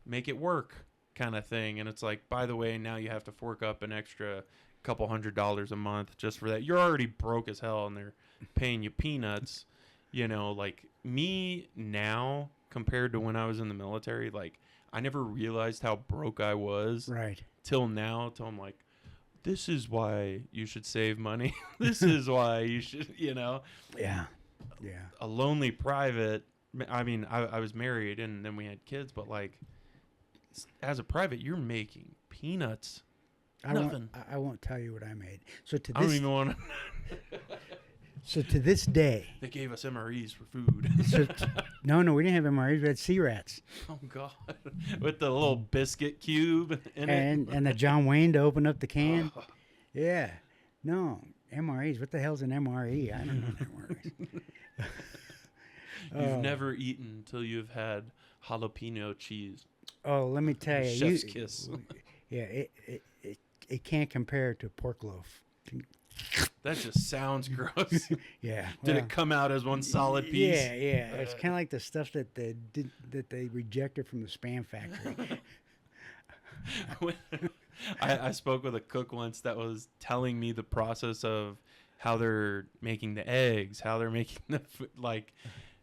make it work, kind of thing. And it's like, by the way, now you have to fork up an extra couple $100 a month just for that. You're already broke as hell, and they're paying you peanuts. Like me now compared to when I was in the military, like I never realized how broke I was. Right. Till now, till I'm like, this is why you should save money. This is why you should, Yeah. Yeah. A lonely private. I mean, I was married and then we had kids, but like, as a private, you're making peanuts. Nothing. I won't tell you what I made. So I don't even want to. So to this day, they gave us MREs for food. No, we didn't have MREs. We had sea rats. Oh God! With the little biscuit cube in it, and the John Wayne to open up the can. Oh. Yeah, no MREs. What the hell's an MRE? I don't know MREs. You've never eaten until you've had jalapeno cheese. Oh, let me tell you, chef's kiss. Yeah, it can't compare to pork loaf. That just sounds gross. Yeah. Did it come out as one solid piece? Yeah. It's kind of like the stuff that they rejected from the Spam factory. I spoke with a cook once that was telling me the process of how they're making the eggs, how they're making the food. Like,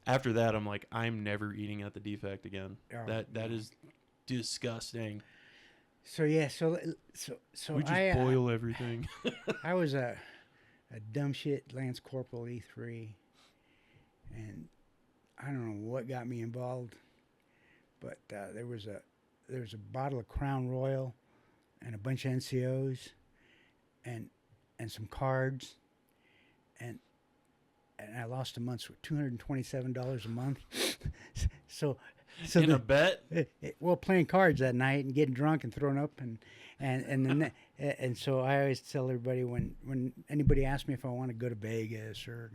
after that, I'm like, I'm never eating at the Defect again. Oh, that is disgusting. So we just boil everything. I was a dumb shit Lance Corporal E3, and I don't know what got me involved, but there was a bottle of Crown Royal and a bunch of NCOs and some cards, and I lost a month's $227 a month. So in a bet? Well, playing cards that night and getting drunk and throwing up and so I always tell everybody when anybody asks me if I want to go to Vegas or,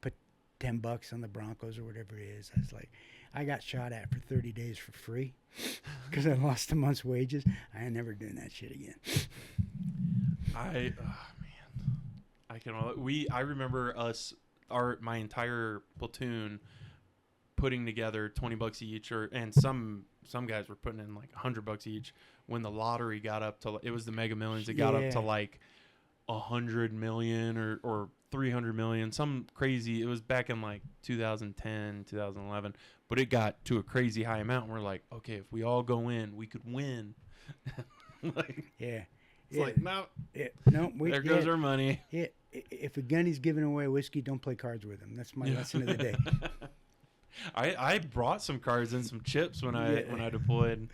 put $10 on the Broncos or whatever it is, I was like, I got shot at for 30 days for free because I lost a month's wages. I ain't never doing that shit again. I remember my entire platoon putting together $20 each, and some guys were putting in like $100 each. When the lottery got up to, it was the Mega Millions. It got up to like 100 million or 300 million, some crazy. It was back in like 2010, 2011, but it got to a crazy high amount. And we're like, okay, if we all go in, we could win. It's like, no, there goes our money. Yeah, if a gunny's giving away whiskey, don't play cards with him. That's my lesson of the day. I brought some cards and some chips when I deployed.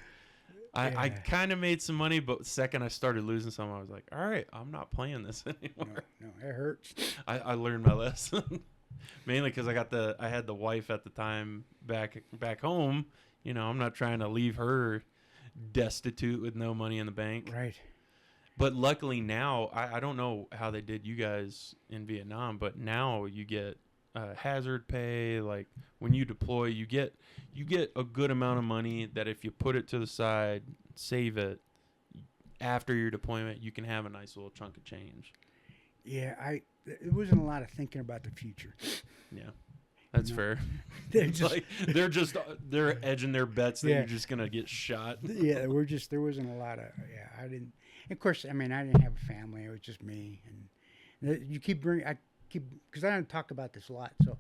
I kind of made some money, but the second I started losing some, I was like, all right, I'm not playing this anymore. No, it hurts. I learned my lesson. Mainly because I had the wife at the time back home. I'm not trying to leave her destitute with no money in the bank. Right. But luckily now, I don't know how they did you guys in Vietnam, but now you get hazard pay. Like when you deploy, you get a good amount of money that if you put it to the side, save it, after your deployment, you can have a nice little chunk of change. Yeah, it wasn't a lot of thinking about the future. Yeah, that's fair. They're edging their bets that you're just gonna get shot. Yeah, there wasn't a lot of I didn't. Of course, I mean I didn't have a family. It was just me, and you keep bringing. Because I don't talk about this a lot. So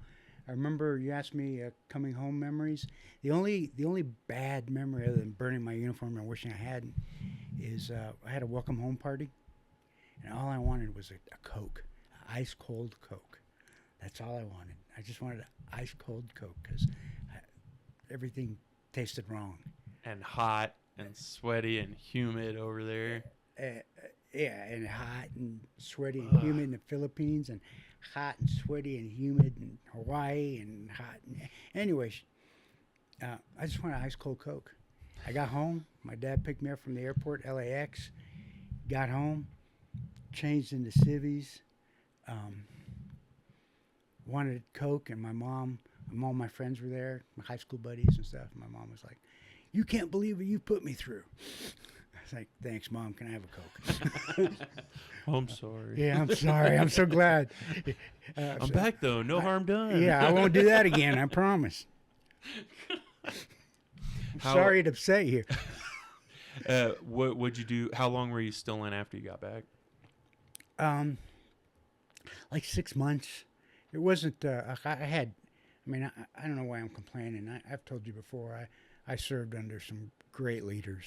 I remember you asked me coming home memories. The only bad memory other than burning my uniform and wishing I hadn't is I had a welcome home party, and all I wanted was a Coke, ice cold Coke. That's all I wanted. I just wanted an ice cold Coke because everything tasted wrong. And hot and sweaty and humid over there. And hot and sweaty and humid in the Philippines, and hot and sweaty and humid in Hawaii, and hot. Anyways, I just wanted an ice cold Coke. I got home. My dad picked me up from the airport, LAX. Got home, changed into civvies. Wanted Coke, and my mom and all my friends were there, my high school buddies and stuff. And my mom was like, "You can't believe what you put me through." I It's like, thanks, Mom. Can I have a Coke? I'm sorry. Yeah, I'm sorry. I'm so glad. I'm back though. No harm done. Yeah, I won't do that again. I promise. I'm sorry to upset you. What'd you do? How long were you still in after you got back? Like 6 months. It wasn't. I had. I mean, I don't know why I'm complaining. I've told you before. I served under some great leaders,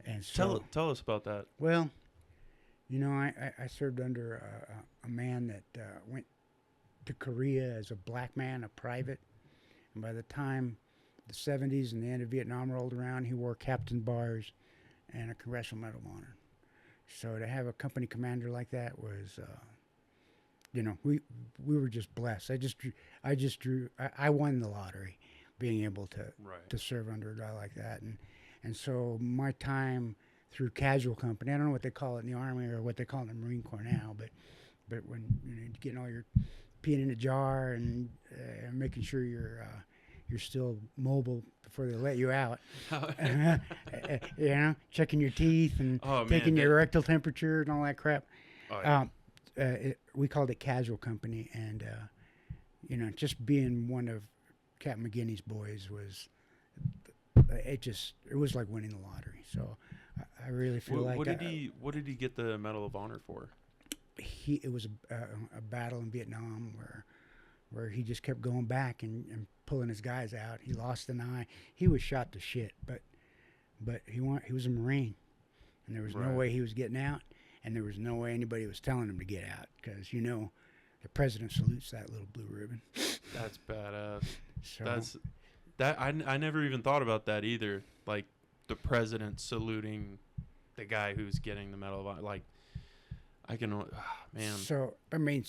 and so Tell us about that. well, you know, I served under a man that went to Korea as a black man, a private, and by the time the 70s and the end of Vietnam rolled around, he wore captain bars and a Congressional Medal of Honor. So to have a company commander like that was, you know, we were just blessed. I won the lottery, being able to serve under a guy like that, and so my time through casual company, I don't know what they call it in the Army or what they call it in the Marine Corps now, but when you're getting all your peeing in a jar and making sure you're still mobile before they let you out. You know, checking your teeth and taking your rectal temperature and all that crap. Oh, yeah. We called it casual company, and you know, just being one of Captain McGinney's boys was it was like winning the lottery. So I really feel what did he get the Medal of Honor for? It was a battle in Vietnam where he just kept going back and pulling his guys out. He lost an eye. He was shot to shit, but he was a Marine, and there was no way he was getting out, and there was no way anybody was telling him to get out, because, you know, the president salutes that little blue ribbon. That's badass. So I never even thought about that either. Like the president saluting the guy who's getting the Medal of Honor. Like, I can, man. So I mean,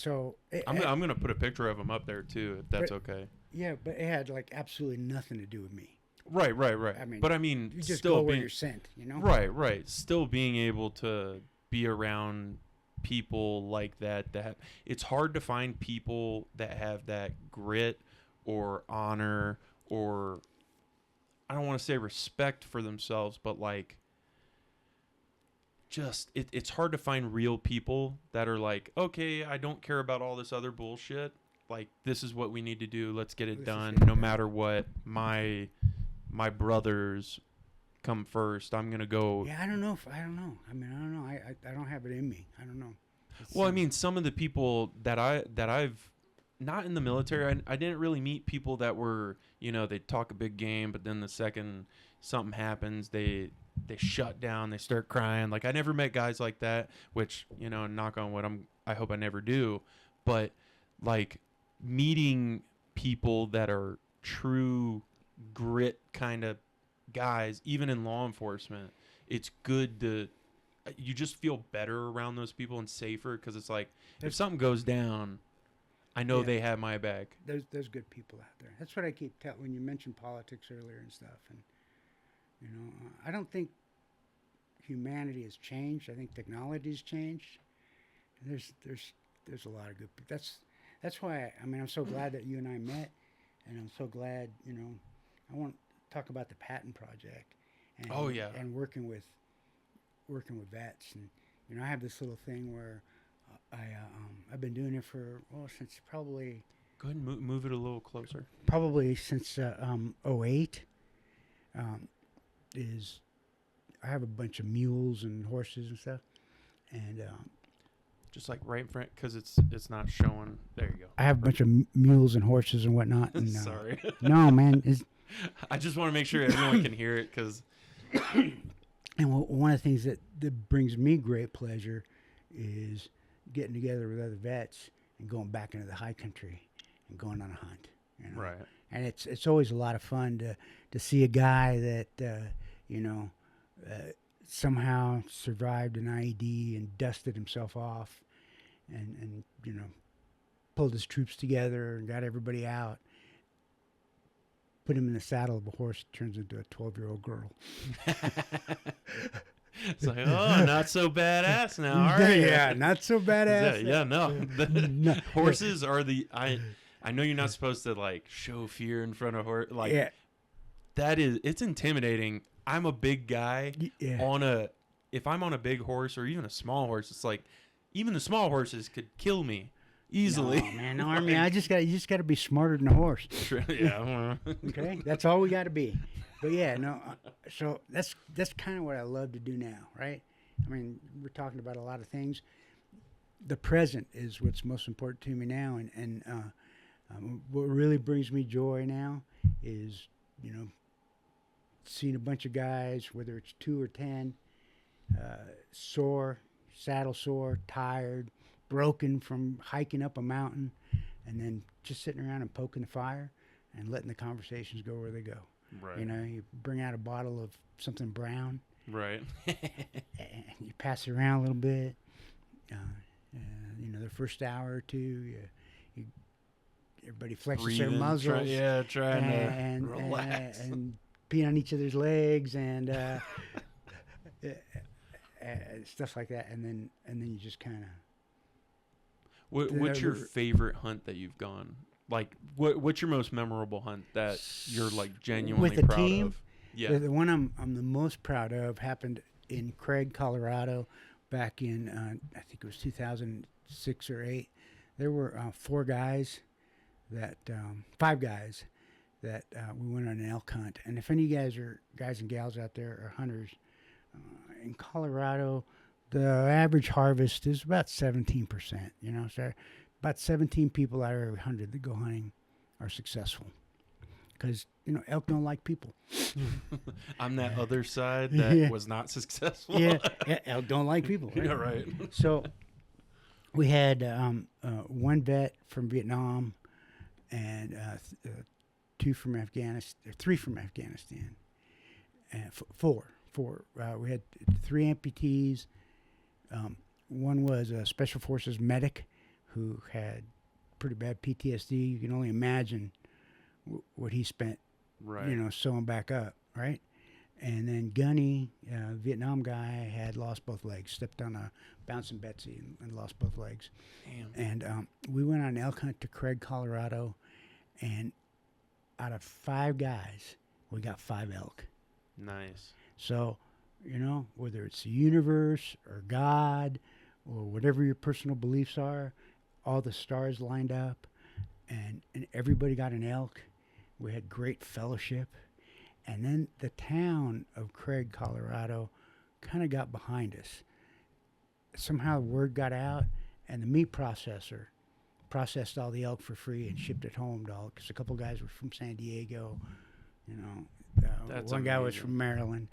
I'm gonna put a picture of him up there too, if that's okay. Yeah, but it had like absolutely nothing to do with me. Right. I mean, you just still go where you're sent, you know. Right. Still being able to be around people like that. It's hard to find people that have that grit or honor, or I don't want to say respect for themselves, but like, just it's hard to find real people that are like, okay, I don't care about all this other bullshit. Like, this is what we need to do. Let's get it done. No matter what, my brothers come first. I'm gonna go. Yeah, I don't know. I mean, I don't know. I don't have it in me. I don't know. Well, I mean, some of the people that I've not in the military, I didn't really meet people that were, you know, they talk a big game, but then the second something happens, they shut down, they start crying. Like, I never met guys like that, which, you know, knock on wood, I hope I never do. But like, meeting people that are true grit kind of guys, even in law enforcement, it's good to, you just feel better around those people and safer, because it's like, if something goes down, I know they have my back. There's good people out there. That's what I keep telling when you mentioned politics earlier and stuff. And, you know, I don't think humanity has changed. I think technology has changed. And there's a lot of good people. That's why, I mean, I'm so glad that you and I met, and I'm so glad, you know, I want to talk about the Patton Project. And, and working with vets. And, you know, I have this little thing where I've been doing it for, since probably... Go ahead and move it a little closer. Probably since 08. I have a bunch of mules and horses and stuff. And... just like right in front, because it's not showing. There you go. I have a bunch of mules and horses and whatnot. And, Sorry. No, man. I just want to make sure everyone can hear it, because... And one of the things that brings me great pleasure is getting together with other vets and going back into the high country and going on a hunt. You know? Right. And it's always a lot of fun to see a guy that, you know, somehow survived an IED and dusted himself off and, you know, pulled his troops together and got everybody out. Put him in the saddle of a horse, turns into a 12-year-old girl. It's like, oh, not so badass now, are you? Yeah, not so badass. Yeah, no. The horses are I know you're not supposed to, like, show fear in front of horse. Like, it's intimidating. I'm a big guy on a if I'm on a big horse or even a small horse, it's like even the small horses could kill me easily. No, man, no, I mean, you just got to be smarter than a horse. Yeah. Okay, that's all we got to be. But yeah, no. So that's kind of what I love to do now, right? I mean, we're talking about a lot of things. The present is what's most important to me now, and what really brings me joy now is, seeing a bunch of guys, whether it's 2 or 10, sore, saddle sore, tired, broken from hiking up a mountain, and then just sitting around and poking the fire and letting the conversations go where they go. Right. You bring out a bottle of something brown. Right. And you pass it around a little bit. The first hour or two, everybody flexes their muzzles. Trying to relax. And pee on each other's legs and stuff like that. And then you just kind of. What's your favorite hunt that you've gone? Like, what's your most memorable hunt that you're like genuinely with the proud team? of? Yeah. The one I'm the most proud of happened in Craig, Colorado, back in I think it was 2006 or 8. There were 5 guys that we went on an elk hunt. And if any of you guys are guys and gals out there are hunters in Colorado, the average harvest is about 17%. So about 17 people out of every 100 that go hunting are successful. Because, elk don't like people. I'm that other side that was not successful. Yeah, elk don't like people. Right? Yeah, right. So we had one vet from Vietnam and 3 from Afghanistan, and 4. We had 3 amputees. One was a Special Forces medic who had pretty bad PTSD. You can only imagine what he spent, right? Sewing back up, right? And then Gunny, Vietnam guy, had lost both legs, stepped on a bouncing Betsy and lost both legs. Damn. And we went on an elk hunt to Craig, Colorado, and out of 5 guys, we got 5 elk. Nice. So, whether it's the universe or God or whatever your personal beliefs are, all the stars lined up, and everybody got an elk. We had great fellowship. And then the town of Craig, Colorado, kind of got behind us. Somehow word got out, and the meat processor processed all the elk for free and shipped it home to all, because a couple guys were from San Diego. That's one guy was amazing. from Maryland.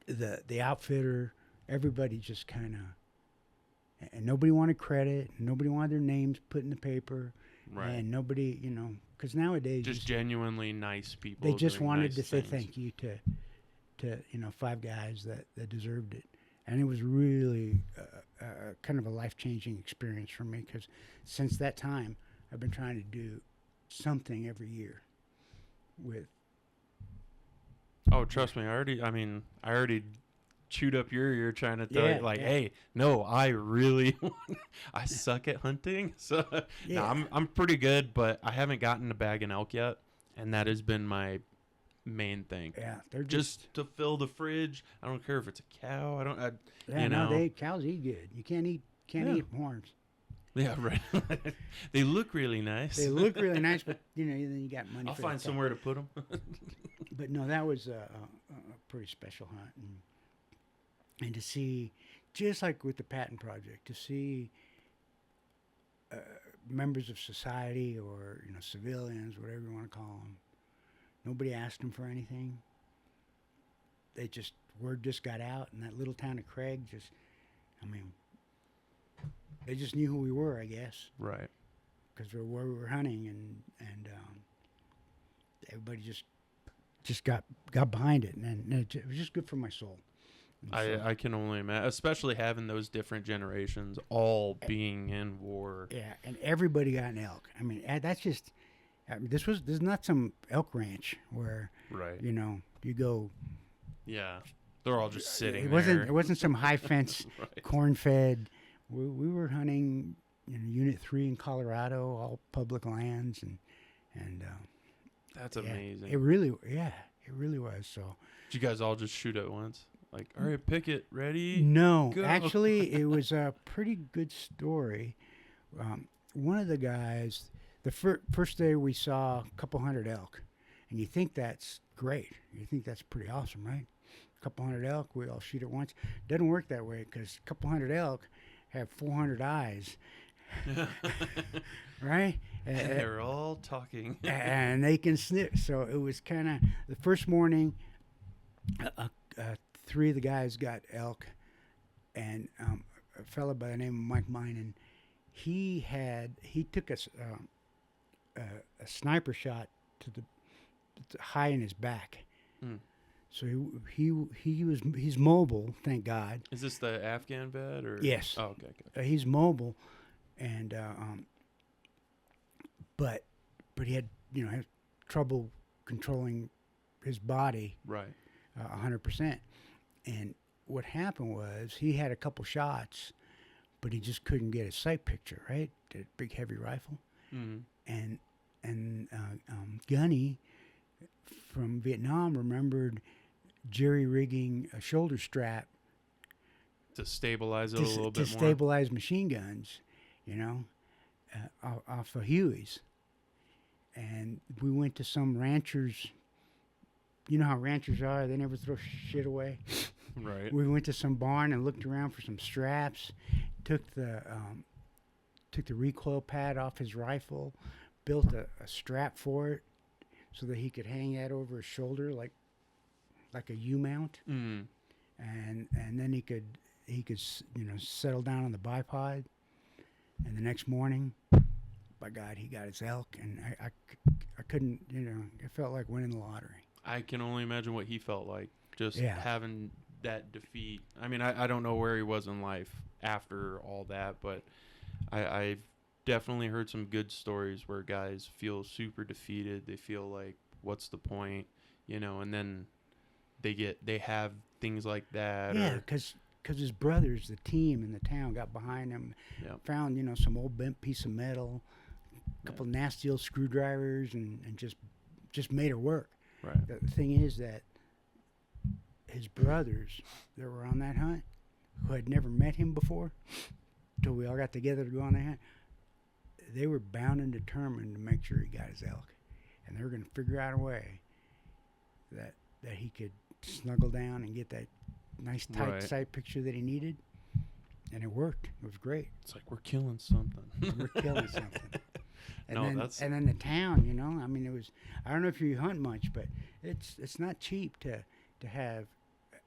The outfitter, everybody just kind of, and nobody wanted credit, nobody wanted their names put in the paper, Right. and nobody, because nowadays Just genuinely nice people. they just doing wanted nice to say things. thank you to 5 guys that deserved it, and it was really kind of a life-changing experience for me, because since that time I've been trying to do something every year with. Oh, trust me, I already chewed up your ear trying to tell you, like, yeah. hey, no, I really, I suck at hunting. So, Yeah. no, I'm pretty good, but I haven't gotten a bag an elk yet, and that has been my main thing. Yeah, they're Just to fill the fridge. I don't care if it's a cow. Cows eat good. You can't eat horns. Yeah, right. They look really nice. They look really nice, but then you got money. I'll for find the somewhere to put them. But no, that was a pretty special hunt, and to see, just like with the Patton Project, to see members of society or civilians, whatever you want to call them, nobody asked them for anything. Word just got out, and that little town of Craig they just knew who we were, I guess. Right. Because where we were hunting, and everybody just got behind it, and it was just good for my soul. I can only imagine, especially having those different generations all being in war. Yeah, and everybody got an elk. That's just. This is not some elk ranch where Right. You go. Yeah, they're all just sitting. It wasn't some high fence Right. corn fed. We were hunting Unit 3 in Colorado, all public lands, and That's yeah, amazing. it really was. So Did you guys all just shoot at once? Like, all right, pick it, ready? No, go. actually, it was a pretty good story. One of the guys, the first day we saw a couple hundred elk, and you think that's great. You think that's pretty awesome, right? A couple hundred elk, we all shoot at once. Doesn't work that way because a couple hundred elk have 400 eyes, right? And they're all talking. And they can sniff. So it was kind of the first morning. 3 of the guys got elk, and a fellow by the name of Mike Minen, he took a sniper shot to high in his back. So he's mobile, thank God. Is this the Afghan vet or? Yes. Oh, okay. He's mobile, and but he had had trouble controlling his body. Right. 100%. And what happened was he had a couple shots, but he just couldn't get a sight picture, right? The big heavy rifle. And Gunny from Vietnam remembered jerry rigging a shoulder strap to stabilize it a little bit to more. stabilize machine guns, off of Huey's. And we went to some ranchers. You know how ranchers are; they never throw shit away. Right. We went to some barn and looked around for some straps. Took the recoil pad off his rifle, built a strap for it, so that he could hang that over his shoulder like a U-mount. And then he could settle down on the bipod. And the next morning, by God, he got his elk, and I couldn't, it felt like winning the lottery. I can only imagine what he felt like, just Yeah. having that defeat. I mean, I don't know where he was in life after all that, but I've definitely heard some good stories where guys feel super defeated. They feel like, what's the point, and then they have things like that. Yeah, because his brothers, the team in the town, got behind him, found, some old bent piece of metal, a couple nasty old screwdrivers, and just made it work. Right. The thing is that his brothers that were on that hunt, who had never met him before, till we all got together to go on that hunt, they were bound and determined to make sure he got his elk. And they were going to figure out a way that he could snuggle down and get that nice tight sight picture that he needed. And it worked. It was great. It's like, we're killing something. We're killing something. And No, then, that's- and then the town, I mean, it was, I don't know if you hunt much, but it's not cheap to have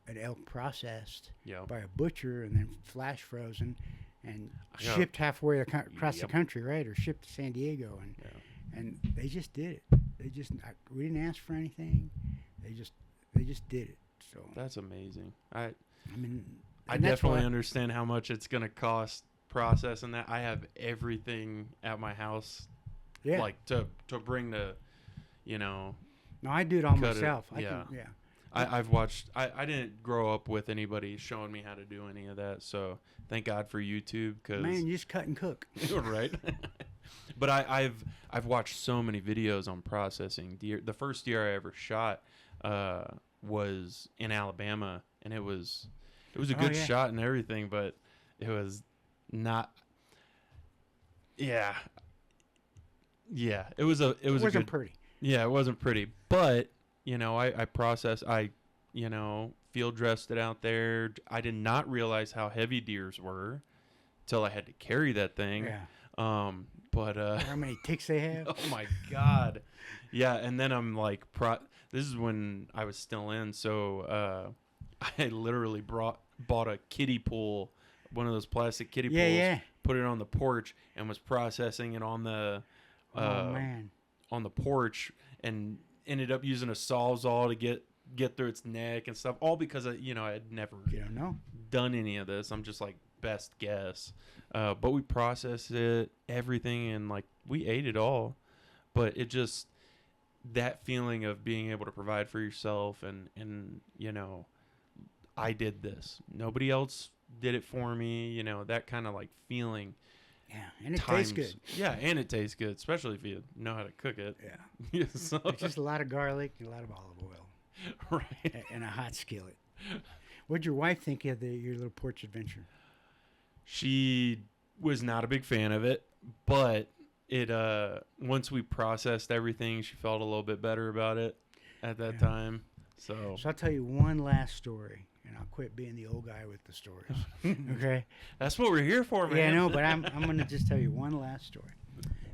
an elk processed by a butcher and then flash frozen and shipped halfway across the country, right? Or shipped to San Diego. And they just did it. We didn't ask for anything. They just did it. So That's amazing. I mean, I and that's definitely why- understand how much it's going to cost processing that. I have everything at my house, like to bring the, No, I do it all cut it. myself. Yeah. Yeah. I've watched. I didn't grow up with anybody showing me how to do any of that, so thank God for YouTube. Cause Man, you just cut and cook. right. But I've watched so many videos on processing deer. The first deer I ever shot was in Alabama, and it was a good shot and everything, but it was not. Yeah. It wasn't pretty. Yeah, it wasn't pretty, but I processed. I field dressed it out there. I did not realize how heavy deers were till I had to carry that thing. Yeah. But How many ticks they have? oh my God. Yeah, and then I'm like, this is when I was still in, so I literally bought a kiddie pool, one of those plastic kiddie pools, put it on the porch, and was processing it on the on the porch, and ended up using a Sawzall to get through its neck and stuff, all because I had never done any of this. I'm just like, best guess. But we processed it, everything, and like we ate it all. But it just, that feeling of being able to provide for yourself and I did this. Nobody else did it for me, that kind of like feeling. Yeah, and it tastes good. Yeah, and it tastes good, especially if you know how to cook it. Yeah. So, It's just a lot of garlic and a lot of olive oil. right. And a hot skillet. What'd your wife think of your little porch adventure? She was not a big fan of it, but it once we processed everything, she felt a little bit better about it at that time. So I'll tell you one last story, and I'll quit being the old guy with the stories. Okay? that's what we're here for, man. Yeah, I know, but I'm going to just tell you one last story.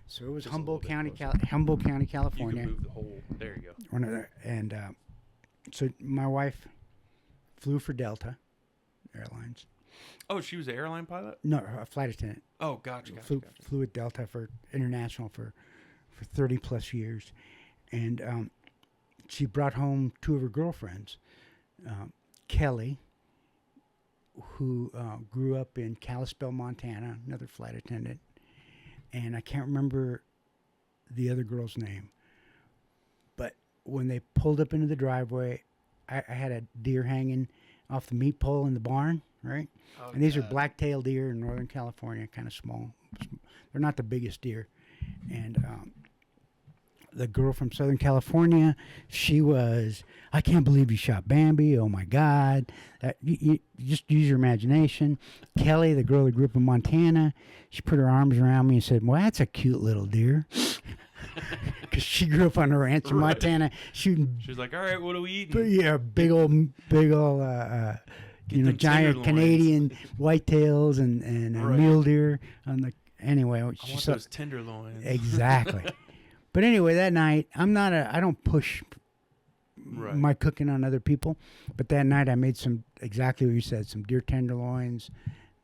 So it was Just a Humboldt little bit County, Humboldt County, You California. can move the whole. There you go. So my wife flew for Delta Airlines. Oh, she was an airline pilot? No, a flight attendant. Oh, gotcha. Flew at Delta for international for 30 plus years, and she brought home two of her girlfriends, Kelly, who grew up in Kalispell, Montana, another flight attendant, and I can't remember the other girl's name, but when they pulled up into the driveway, I had a deer hanging off the meat pole in the barn, right? Oh, And these are black-tailed deer in Northern California, kind of small. They're not the biggest deer. And the girl from Southern California, she was, I can't believe you shot Bambi. Oh, my God. You just use your imagination. Kelly, the girl that grew up in Montana, she put her arms around me and said, well, that's a cute little deer. Because she grew up on a ranch in Montana shooting. She was like, all right, what do we eat? Yeah, big old giant tenderloins. Canadian whitetails and mule deer on the. Anyway, I want those tenderloins. Exactly. But anyway, that night I don't push my cooking on other people. But that night I made exactly what you said, some deer tenderloins,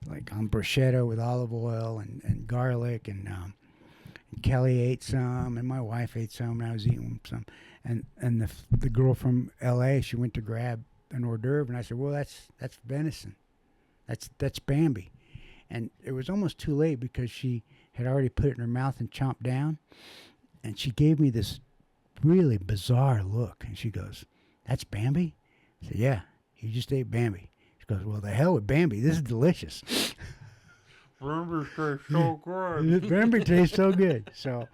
like on bruschetta with olive oil and garlic, and Kelly ate some, and my wife ate some, and I was eating some. And the girl from L.A., she went to grab an hors d'oeuvre, and I said, well, that's venison. That's Bambi. And it was almost too late because she had already put it in her mouth and chomped down. And she gave me this really bizarre look. And she goes, that's Bambi? I said, yeah, you just ate Bambi. She goes, well, the hell with Bambi. This is delicious. Bambi tastes so good. Bambi tastes so good. So,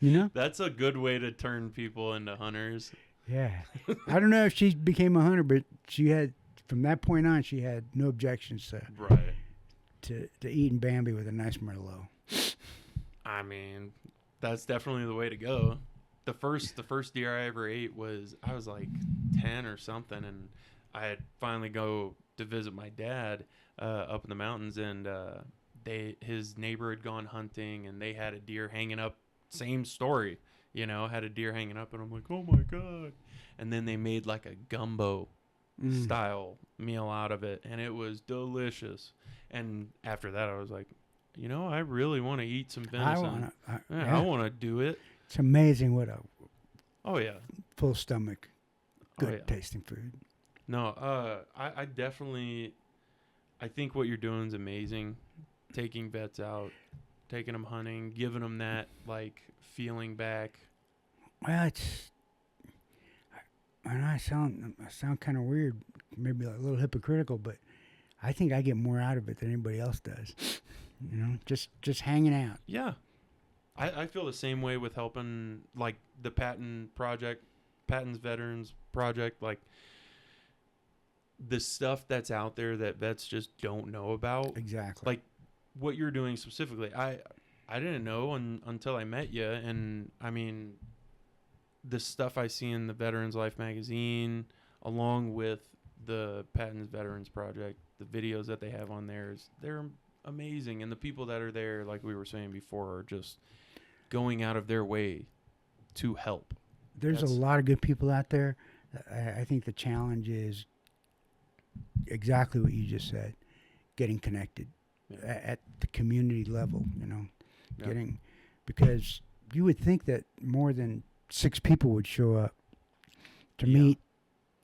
That's a good way to turn people into hunters. Yeah. I don't know if she became a hunter, but she had, from that point on, she had no objections to eating Bambi with a nice Merlot. I mean, that's definitely the way to go. The first deer I ever ate I was like 10 or something, and I had finally go to visit my dad up in the mountains, and his neighbor had gone hunting, and they had a deer hanging up. Same story, had a deer hanging up, and I'm like, oh my God. And then they made like a gumbo style meal out of it, and it was delicious. And after that, I was like, I really want to eat some venison. I want to do it. It's amazing what a full stomach, good tasting food. No, I definitely, I think what you're doing is amazing. Taking vets out, taking them hunting, giving them that like feeling back. Well, I sound kind of weird, maybe a little hypocritical, but I think I get more out of it than anybody else does. Just hanging out. Yeah. I feel the same way with helping, like, the Patton's Veterans Project. Like, the stuff that's out there that vets just don't know about. Exactly. Like, what you're doing specifically. I didn't know until I met you. And, I mean, the stuff I see in the Veterans Life magazine, along with the Patton's Veterans Project, the videos that they have on there, they're amazing. And the people that are there, like we were saying before, are just going out of their way to help. There's a lot of good people out there. I think the challenge is exactly what you just said, getting connected at the community level, because you would think that more than 6 people would show up to meet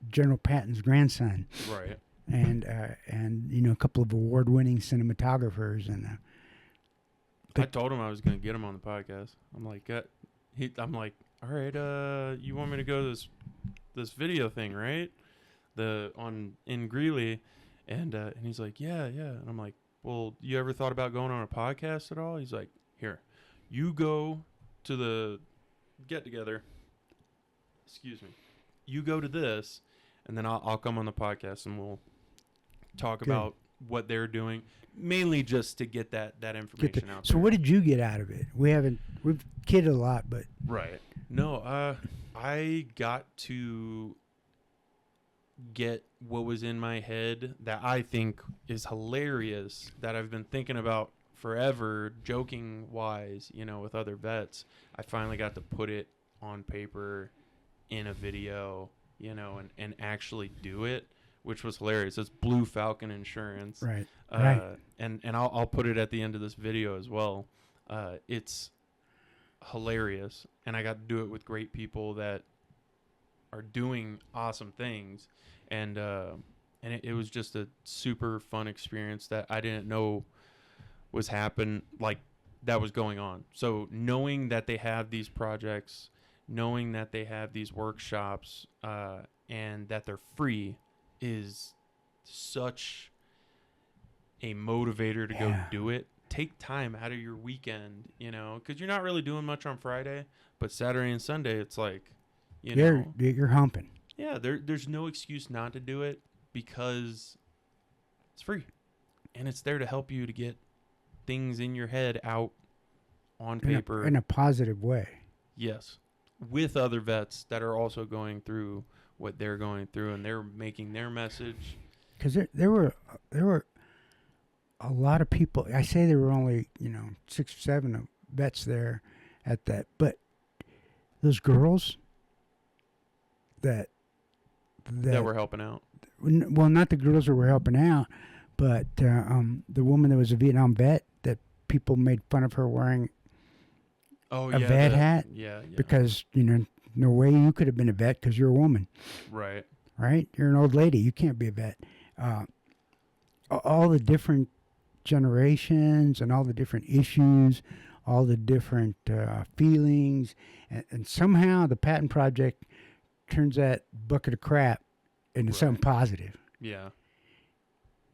General Patton's grandson. Right. And a couple of award-winning cinematographers, and I told him I was going to get him on the podcast. I'm like, all right, you want me to go to this video thing, right? In Greeley, and he's like, yeah. And I'm like, well, you ever thought about going on a podcast at all? He's like, here, you go to the get together. Excuse me. You go to this, and then I'll come on the podcast, and we'll talk Good. about what they're doing, mainly just to get that information out So there. what did you get out of it? We've kidded a lot, but Right. No, I got to get what was in my head that I think is hilarious, that I've been thinking about forever, joking wise, with other vets. I finally got to put it on paper in a video, and actually do it, which was hilarious. It's Blue Falcon Insurance. right. And I'll put it at the end of this video as well. It's hilarious, and I got to do it with great people that are doing awesome things, and it was just a super fun experience that I didn't know was that was going on. So knowing that they have these projects, knowing that they have these workshops, and that they're free is such a motivator to go do it. Take time out of your weekend, because you're not really doing much on Friday, but Saturday and Sunday, it's like, You're humping. yeah, there's no excuse not to do it, because it's free, and it's there to help you to get things in your head out on paper In a positive way. Yes, with other vets that are also going through what they're going through, and they're making their message. Because there were a lot of people. I say there were only 6 or 7 vets there at that, but those girls that That were helping out. well, not the girls that were helping out, but the woman that was a Vietnam vet that people made fun of her wearing Oh, a yeah, vet hat Yeah. because no way you could have been a vet because you're a woman. Right. Right? You're an old lady. You can't be a vet. All the different generations and all the different issues, all the different feelings, and somehow the patent project turns that bucket of crap into something positive. Yeah.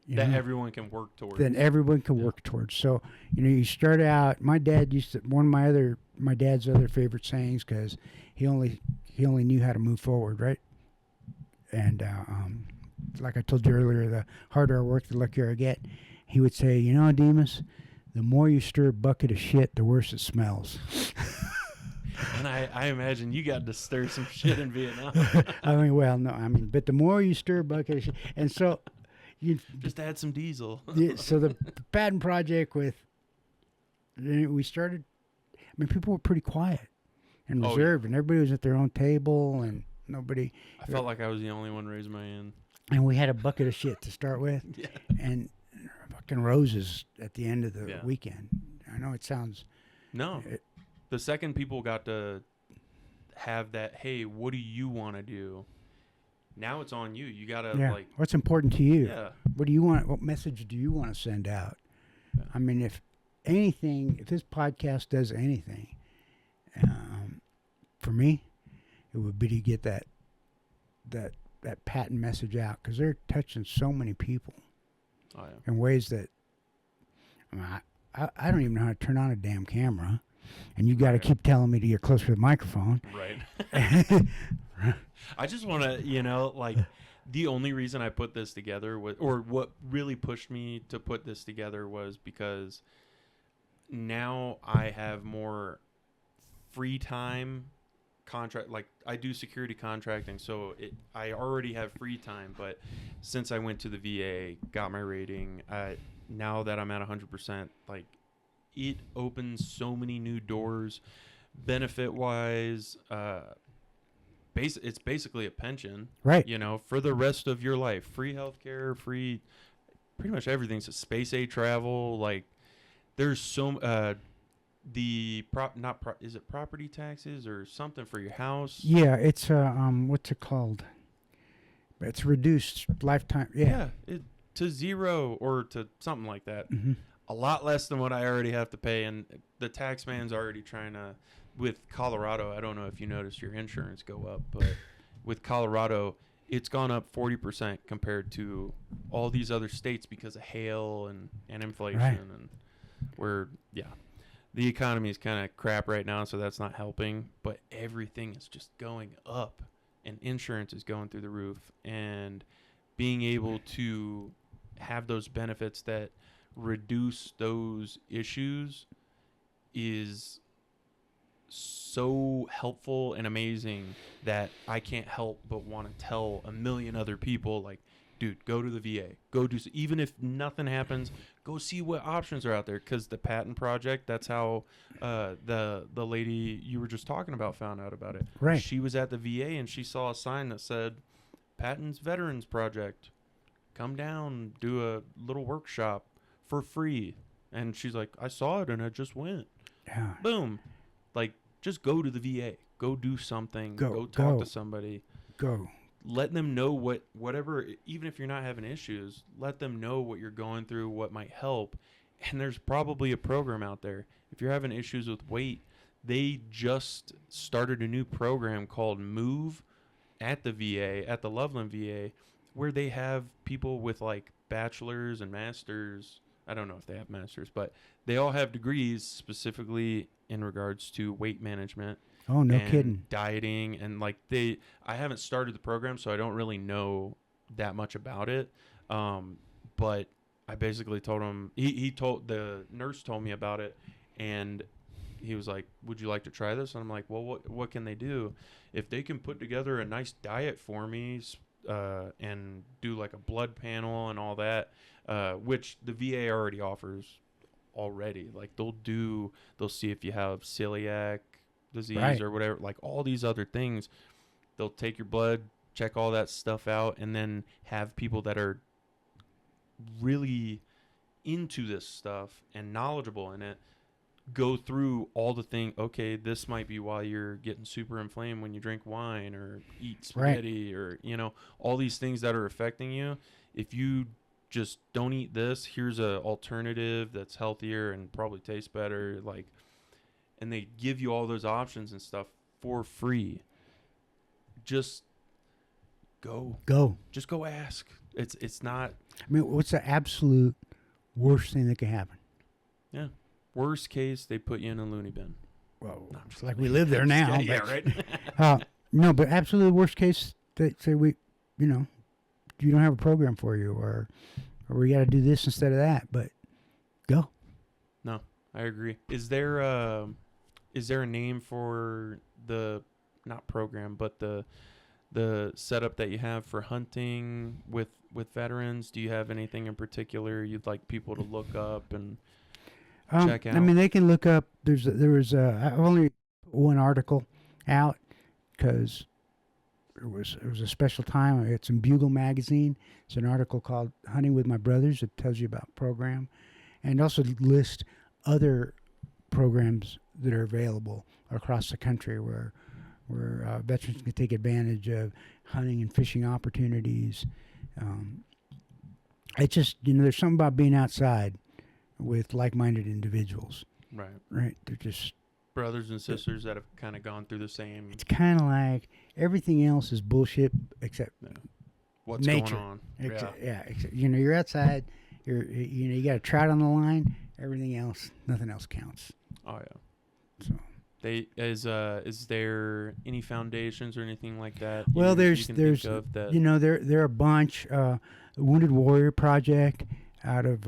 That everyone can work towards. That everyone can work towards. So, you start out. My dad used to, one of my dad's other favorite sayings, because he only knew how to move forward, right? And like I told you earlier, the harder I work, the luckier I get. He would say, Dimas, the more you stir a bucket of shit, the worse it smells. And I imagine you got to stir some shit in Vietnam. But the more you stir a bucket of shit, and so you just add some diesel. So the patent project we started. People were pretty quiet and reserved, and everybody was at their own table, and nobody. I felt like I was the only one raising my hand. And we had a bucket of shit to start with, and fucking roses at the end of the weekend. I know it sounds. No. The second people got to have that, hey, what do you want to do? Now it's on you. You got to, what's important to you? Yeah. What do you want? What message do you want to send out? Yeah. If anything, if this podcast does anything, for me, it would be to get that patent message out, because they're touching so many people in ways that I don't even know how to turn on a damn camera. And you got to keep telling me to get closer to the microphone. Right. I just want to, the only reason I put this together was, or what really pushed me to put this together, was because now I have more free time contract. Like, I do security contracting, so I already have free time. But since I went to the VA, got my rating, now that I'm at 100%, it opens so many new doors, benefit-wise. It's basically a pension, right? For the rest of your life. Free healthcare, free, pretty much everything. So space age travel, there's so is it property taxes or something for your house? Yeah, it's what's it called? It's reduced lifetime. Yeah, to zero or to something like that. Mm-hmm. A lot less than what I already have to pay, and the tax man's already trying to. With Colorado, I don't know if you noticed your insurance go up, but with Colorado, it's gone up 40% compared to all these other states because of hail and inflation, and the economy is kind of crap right now, so that's not helping. But everything is just going up, and insurance is going through the roof, and being able to have those benefits that reduce those issues is so helpful and amazing that I can't help but want to tell a million other people, like, dude, go to the VA, go do, even if nothing happens, go see what options are out there. Because the patent project, that's how the lady you were just talking about found out about it. Right. She was at the VA and she saw a sign that said Patents Veterans Project, come down, do a little workshop for free. And she's like, I saw it and I just went. Yeah. Boom. Like, just go to the VA. Go do something. Go talk to somebody. Go. Let them know whatever, even if you're not having issues, let them know what you're going through, what might help. And there's probably a program out there. If you're having issues with weight, they just started a new program called Move at the VA, at the Loveland VA, where they have people with like bachelor's and master's. I don't know if they have masters, but they all have degrees specifically in regards to weight management. Oh, no and kidding. dieting, and like I haven't started the program, so I don't really know that much about it. But I basically told him, the nurse told me about it, and he was like, would you like to try this? And I'm like, well, what can they do? If they can put together a nice diet for me, and do like a blood panel and all that, which the VA already offers already. Like they'll see if you have celiac disease Right. or whatever, like all these other things. They'll take your blood, check all that stuff out, and then have people that are really into this stuff and knowledgeable in it go through all the thing. Okay, this might be why you're getting super inflamed when you drink wine or eat spaghetti, or all these things that are affecting you. If you just don't eat this, here's a alternative that's healthier and probably tastes better, like, and they give you all those options and stuff for free. Just go just go ask. It's not, I mean, what's the absolute worst thing that can happen? yeah, worst case they put you in a loony bin. Well, No, it's like we live there now. Yeah, but, right. no, but absolute worst case, they say you don't have a program for you, or we got to do this instead of that. But go. No, I agree. Is there a name for the, not program, but the setup that you have for hunting with veterans? Do you have anything in particular you'd like people to look up and check out? I mean, they can look up. I've only one article out because it was a special time. It's in Bugle magazine. It's an article called "Hunting with My Brothers." It tells you about program, and also lists other programs that are available across the country where veterans can take advantage of hunting and fishing opportunities. It's just, there's something about being outside with like-minded individuals. Right. Right? They're just Brothers and sisters that have kind of gone through the same. It's kind of like everything else is bullshit except What's nature. going on? Except, you're outside. You got a trout on the line. Everything else, nothing else counts. Oh yeah. So is there any foundations or anything like that? Well, there's think of that? there are a bunch. The Wounded Warrior Project out of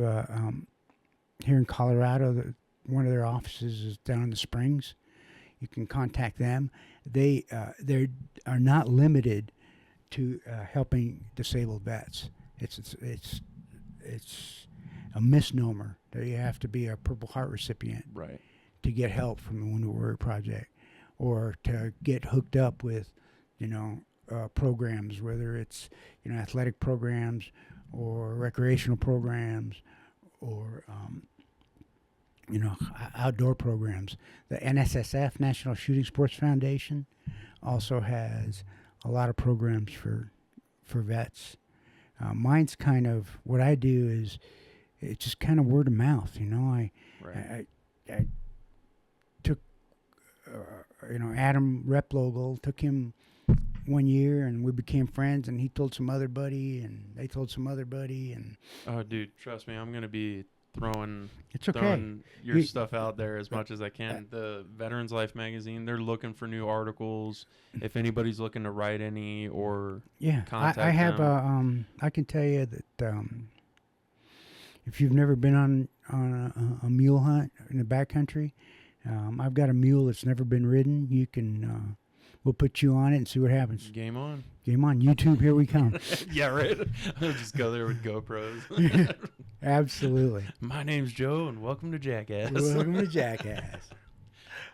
here in Colorado. One of their offices is down in the Springs. You can contact them. They are not limited to helping disabled vets. It's a misnomer that you have to be a Purple Heart recipient, right, to get help from the Wounded Warrior Project, or to get hooked up with, programs, whether it's, athletic programs or recreational programs or, outdoor programs. The NSSF, National Shooting Sports Foundation, also has a lot of programs for vets. Mine's kind of, what I do is, it's just kind of word of mouth, I took, Adam Replogle, took him 1 year, and we became friends, and he told some other buddy, and they told some other buddy, and... Oh, dude, trust me, I'm going to be throwing your stuff out there as much as I can. The Veterans Life magazine, they're looking for new articles. If anybody's looking to write any or contact I have them. I can tell you that if you've never been on a mule hunt in the backcountry, I've got a mule that's never been ridden. You can, we'll put you on it and see what happens. Game on. Game on. YouTube, here we come. Yeah, right. I'll just go there with GoPros. Absolutely. My name's Joe, and welcome to Jackass. Welcome to Jackass.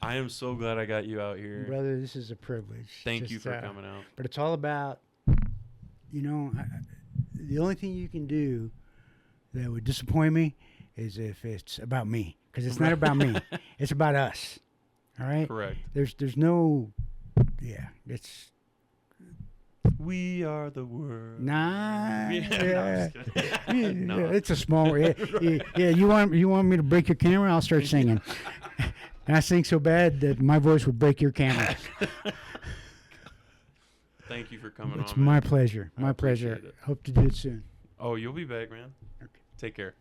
I am so glad I got you out here. Brother, this is a privilege. Thank you for coming out. But it's all about, the only thing you can do that would disappoint me is if it's about me. Because it's not about me. It's about us. All right? Correct. There's no, it's... We are the world. Nah, Yeah. No. it's a small. Yeah. You want me to break your camera? I'll start singing. And I sing so bad that my voice would break your camera. Thank you for coming It's on. my man. pleasure. My pleasure. appreciate it. Hope to do it soon. Oh, you'll be back, man. Okay. Take care.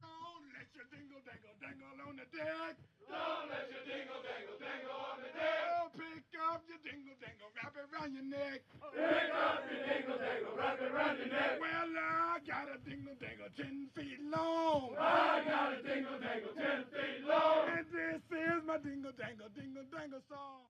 Don't let your dingle dangle dangle on the deck. Don't let your dingle dangle dangle on the deck. Oh, pick up your dingle dangle, wrap it around your neck. Pick up your dingle dangle, wrap it around your neck. Well, I got a dingle dangle 10 feet long. I got a dingle dangle 10 feet long. And this is my dingle dangle song.